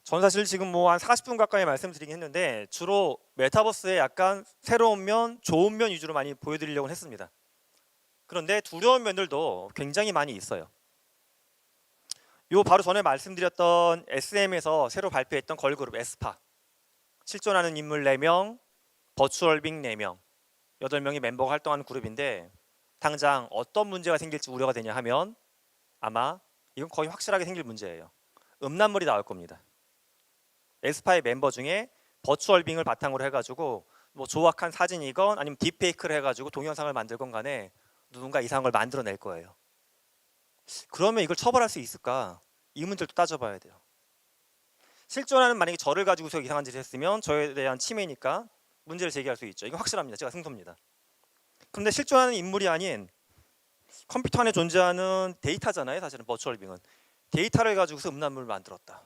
전 사실 지금 뭐 한 40분 가까이 말씀드리긴 했는데 주로 메타버스의 약간 새로운 면, 좋은 면 위주로 많이 보여드리려고 했습니다. 그런데 두려운 면들도 굉장히 많이 있어요. 요 바로 전에 말씀드렸던 SM에서 새로 발표했던 걸그룹 에스파, 실존하는 인물 4명, 버추얼 빅 4명, 8명의 멤버가 활동하는 그룹인데 당장 어떤 문제가 생길지 우려가 되냐 하면 아마 이건 거의 확실하게 생길 문제예요. 음란물이 나올 겁니다. 에스파의 멤버 중에 버추얼 빙을 바탕으로 해가지고 뭐 조악한 사진이건 아니면 딥페이크를 해가지고 동영상을 만들건 간에 누군가 이상한 걸 만들어낼 거예요. 그러면 이걸 처벌할 수 있을까? 이 문제를 또 따져봐야 돼요. 실존하는 만약에 저를 가지고서 이상한 짓을 했으면 저에 대한 침해니까 문제를 제기할 수 있죠. 이거 확실합니다. 제가 승소입니다. 그런데 실존하는 인물이 아닌 컴퓨터 안에 존재하는 데이터잖아요. 사실은 버추얼 빙은 데이터를 가지고서 음란물을 만들었다.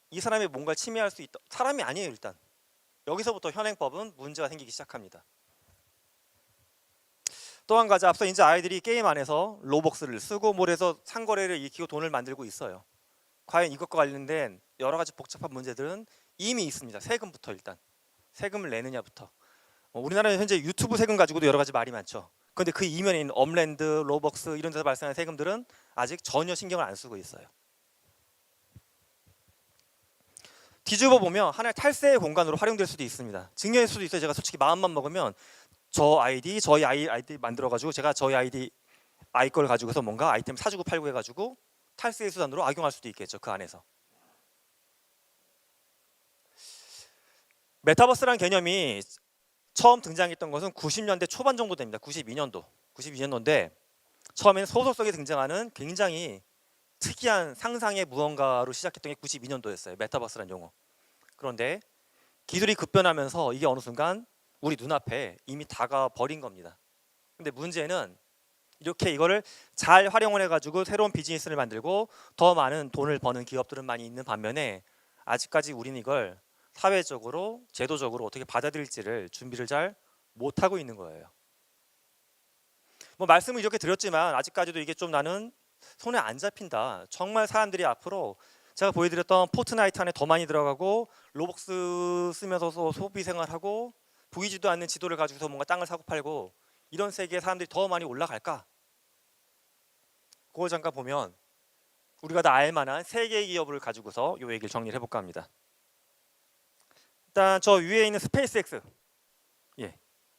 이 사람이 뭔가를 침해할 수 있다. 사람이 아니에요. 일단 여기서부터 현행법은 문제가 생기기 시작합니다. 또 한 가지 앞서 이제 아이들이 게임 안에서 로벅스를 쓰고 뭘 해서 상거래를 일으키고 돈을 만들고 있어요. 과연 이것과 관련된 여러 가지 복잡한 문제들은 이미 있습니다. 세금부터 일단 세금을 내느냐부터. 우리나라는 현재 유튜브 세금 가지고도 여러 가지 말이 많죠. 그런데 그 이면에 있는 업랜드, 로벅스 이런 데서 발생하는 세금들은 아직 전혀 신경을 안 쓰고 있어요. 뒤집어 보면 하나의 탈세의 공간으로 활용될 수도 있습니다. 증여일 수도 있어요. 제가 솔직히 마음만 먹으면 저 아이디, 저희 아이디 만들어가지고 제가 저희 아이 걸 가지고서 뭔가 아이템 사주고 팔고 해가지고 탈세의 수단으로 악용할 수도 있겠죠. 그 안에서. 메타버스라는 개념이 처음 등장했던 것은 90년대 초반 정도 됩니다. 92년도인데 처음에는 소속성이 등장하는 굉장히 특이한 상상의 무언가로 시작했던 게 92년도였어요. 메타버스라는 용어. 그런데 기술이 급변하면서 이게 어느 순간 우리 눈앞에 이미 다가 버린 겁니다. 근데 문제는 이렇게 이거를 잘 활용을 해가지고 새로운 비즈니스를 만들고 더 많은 돈을 버는 기업들은 많이 있는 반면에 아직까지 우리는 이걸 사회적으로, 제도적으로 어떻게 받아들일지를 준비를 잘 못하고 있는 거예요. 뭐 말씀을 이렇게 드렸지만 아직까지도 이게 좀 나는 손에 안 잡힌다. 정말 사람들이 앞으로 제가 보여드렸던 포트나이트 안에 더 많이 들어가고 로벅스 쓰면서 소비 생활하고 보이지도 않는 지도를 가지고서 뭔가 땅을 사고 팔고 이런 세계에 사람들이 더 많이 올라갈까? 그걸 잠깐 보면 우리가 다 알만한 세 개의 기업을 가지고서 이 얘기를 정리를 해볼까 합니다. 일단 저 위에 있는 스페이스X,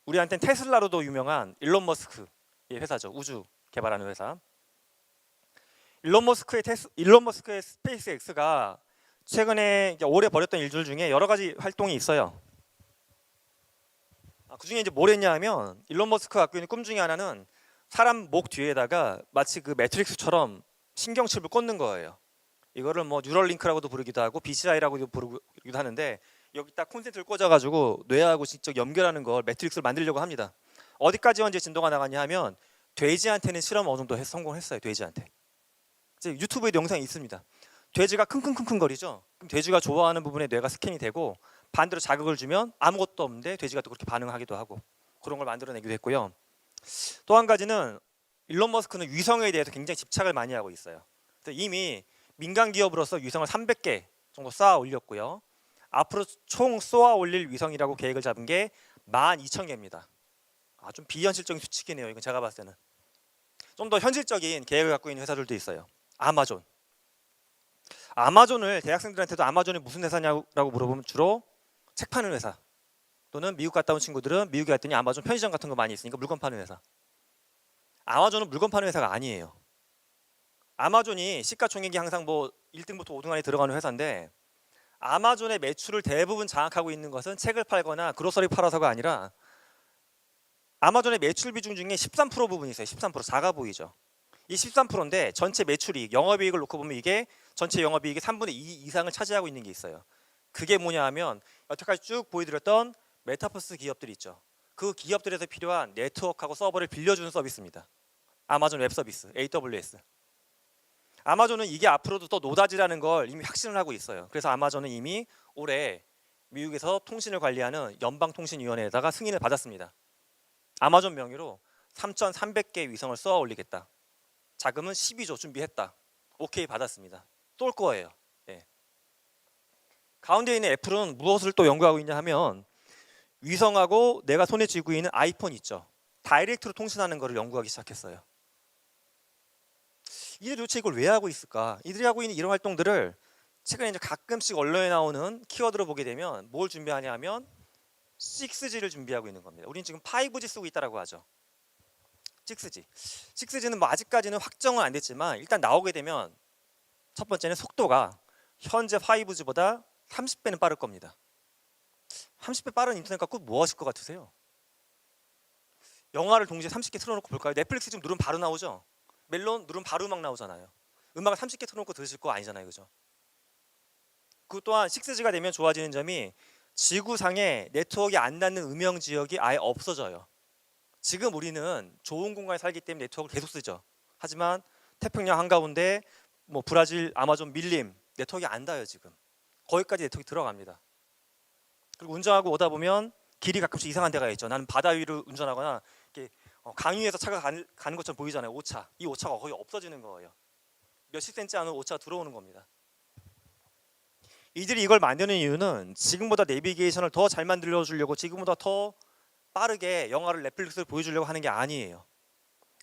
우리한테는 테슬라로도 유명한 일론 머스크의 회사죠. 우주 개발하는 회사. 일론 머스크의 스페이스X가 최근에 올해 벌였던 일들 중에 여러 가지 활동이 있어요. 그 중에 이제 뭘 했냐 하면 일론 머스크가 갖고 있는 꿈 중에 하나는 사람 목 뒤에다가 마치 그 매트릭스처럼 신경칩을 꽂는 거예요. 이거를 뭐 뉴럴링크라고도 부르기도 하고 BCI라고도 부르기도 하는데 여기 딱 콘센트를 꽂아가지고 뇌하고 직접 연결하는 걸 매트릭스를 만들려고 합니다. 어디까지 현재 진도가 나가냐 하면 돼지한테는 실험 어느 정도 성공했어요. 돼지한테. 이제 유튜브에도 영상이 있습니다. 돼지가 킁킁킁킁거리죠. 그럼 돼지가 좋아하는 부분에 뇌가 스캔이 되고 반대로 자극을 주면 아무것도 없는데 돼지가 또 그렇게 반응하기도 하고 그런 걸 만들어내기도 했고요. 또 한 가지는 일론 머스크는 위성에 대해서 굉장히 집착을 많이 하고 있어요. 이미 민간 기업으로서 위성을 300개 정도 쌓아 올렸고요. 앞으로 총 쏘아 올릴 위성이라고 계획을 잡은 게 12,000개입니다. 좀 비현실적인 수치이네요. 이건 제가 봤을 때는. 좀 더 현실적인 계획을 갖고 있는 회사들도 있어요. 아마존을 대학생들한테도 아마존이 무슨 회사냐고 물어보면 주로 책 파는 회사 또는 미국 갔다 온 친구들은 미국에 갔더니 아마존 편의점 같은 거 많이 있으니까 물건 파는 회사. 아마존은 물건 파는 회사가 아니에요. 아마존이 시가총액이 항상 뭐 1등부터 5등 안에 들어가는 회사인데 아마존의 매출을 대부분 장악하고 있는 것은 책을 팔거나 그로서리 팔아서가 아니라 아마존의 매출 비중 중에 13% 부분이 있어요. 13% 작아 보이죠. 이 13%인데 전체 매출이익, 영업이익을 놓고 보면 이게 전체 영업이익의 3분의 2 이상을 차지하고 있는 게 있어요. 그게 뭐냐 하면 여태까지 쭉 보여드렸던 메타버스 기업들이 있죠. 그 기업들에서 필요한 네트워크하고 서버를 빌려주는 서비스입니다. 아마존 웹 서비스, AWS. 아마존은 이게 앞으로도 더 노다지라는 걸 이미 확신을 하고 있어요. 그래서 아마존은 이미 올해 미국에서 통신을 관리하는 연방통신위원회에다가 승인을 받았습니다. 아마존 명의로 3,300개 위성을 쏘아 올리겠다. 자금은 12조 준비했다. 오케이 받았습니다. 쏠 거예요. 가운데 있는 애플은 무엇을 또 연구하고 있냐 하면 위성하고 내가 손에 쥐고 있는 아이폰 있죠. 다이렉트로 통신하는 것을 연구하기 시작했어요. 이들이 도대체 이걸 왜 하고 있을까? 이들이 하고 있는 이런 활동들을 최근에 이제 가끔씩 언론에 나오는 키워드로 보게 되면 뭘 준비하냐 하면 6G를 준비하고 있는 겁니다. 우리는 지금 5G 쓰고 있다라고 하죠. 6G는 뭐 아직까지는 확정은 안 됐지만 일단 나오게 되면 첫 번째는 속도가 현재 5G보다 30배는 빠를 겁니다. 30배 빠른 인터넷 갖고 뭐 하실 것 같으세요? 영화를 동시에 30개 틀어놓고 볼까요? 넷플릭스 지금 누르면 바로 나오죠? 멜론 누르면 바로 음악 나오잖아요. 음악을 30개 틀어놓고 들으실 거 아니잖아요. 그죠? 그 또한 6G가 되면 좋아지는 점이 지구상에 네트워크가 안 닿는 음영 지역이 아예 없어져요. 지금 우리는 좋은 공간에 살기 때문에 네트워크를 계속 쓰죠. 하지만 태평양 한가운데 뭐 브라질, 아마존 밀림 네트워크가 안 닿아요. 지금 거기까지 네트워크 들어갑니다. 그리고 운전하고 오다 보면 길이 가끔씩 이상한 데가 있죠. 나는 바다 위를 운전하거나 이렇게 강 위에서 차가 가는 것처럼 보이잖아요. 오차. 이 오차가 거의 없어지는 거예요. 몇십 센치 안으로 오차가 들어오는 겁니다. 이들이 이걸 만드는 이유는 지금보다 내비게이션을 더 잘 만들어 주려고, 지금보다 더 빠르게 영화를, 넷플릭스를 보여주려고 하는 게 아니에요.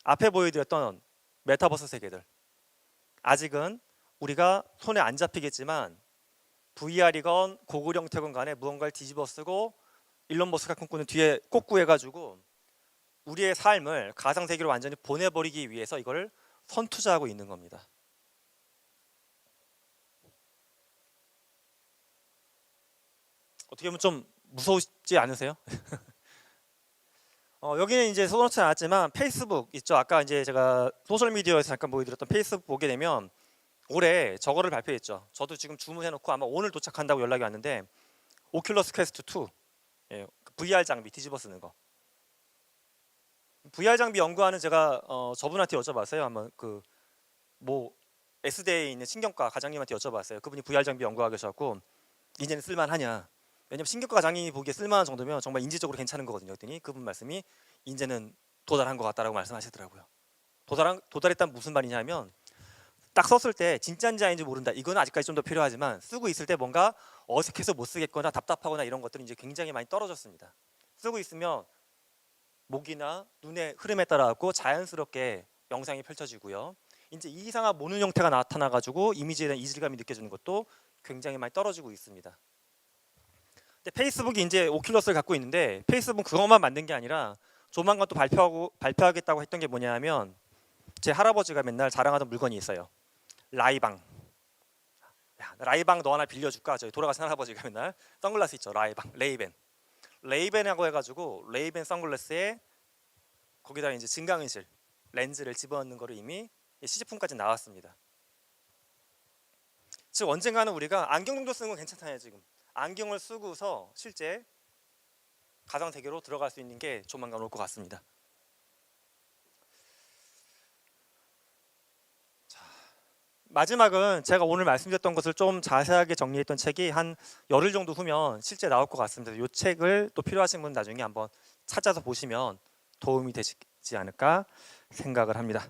앞에 보여드렸던 메타버스 세계들, 아직은 우리가 손에 안 잡히겠지만 VR이건 고글 형태건 간에 무언가를 뒤집어 쓰고 일론 머스크가 꿈꾸는 뒤에 꼭 구해가지고 우리의 삶을 가상세계로 완전히 보내버리기 위해서 이걸 선투자하고 있는 겁니다. 어떻게 보면 좀 무서우지 않으세요? 여기는 이제 써놓지 않았지만 페이스북 있죠. 아까 이제 제가 소셜미디어에서 잠깐 보여드렸던 페이스북 보게 되면 올해 저거를 발표했죠. 저도 지금 주문해놓고 아마 오늘 도착한다고 연락이 왔는데, 오큘러스 퀘스트 2, 예, VR 장비 뒤집어 쓰는 거. VR 장비 연구하는 제가 저분한테 여쭤봤어요. 한번 그 뭐 S대에 있는 신경과 과장님한테 여쭤봤어요. 그분이 VR 장비 연구하고 계셔갖고 이제는 쓸만하냐. 왜냐면 신경과 과장님이 보기에 쓸만한 정도면 정말 인지적으로 괜찮은 거거든요. 그랬더니 그분 말씀이 이제는 도달한 것 같다라고 말씀하시더라고요. 도달했다는 무슨 말이냐면, 딱 썼을 때 진짜인지 아닌지 모른다. 이거는 아직까지 좀 더 필요하지만 쓰고 있을 때 뭔가 어색해서 못 쓰겠거나 답답하거나 이런 것들은 이제 굉장히 많이 떨어졌습니다. 쓰고 있으면 목이나 눈의 흐름에 따라 갖고 자연스럽게 영상이 펼쳐지고요. 이제 이상한 모는 형태가 나타나가지고 이미지에 대한 이질감이 느껴지는 것도 굉장히 많이 떨어지고 있습니다. 근데 페이스북이 이제 오큘러스를 갖고 있는데, 페이스북은 그것만 만든 게 아니라 조만간 또 발표하겠다고 했던 게 뭐냐면, 제 할아버지가 맨날 자랑하던 물건이 있어요. 라이방. 야, 라이방 너 하나 빌려줄까? 저희 돌아가신 할아버지가 맨날 선글라스 있죠. 라이방, 레이벤이라고 해가지고 레이벤 선글라스에 거기다 이제 증강현실 렌즈를 집어넣는 거를 이미 시제품까지 나왔습니다. 즉 언젠가는 우리가 안경 정도 쓰는 건 괜찮잖아요. 지금 안경을 쓰고서 실제 가상 세계로 들어갈 수 있는 게 조만간 올 것 같습니다. 마지막은 제가 오늘 말씀드렸던 것을 좀 자세하게 정리했던 책이 한 열흘 정도 후면 실제 나올 것 같습니다. 이 책을 또 필요하신 분 나중에 한번 찾아서 보시면 도움이 되지 않을까 생각을 합니다.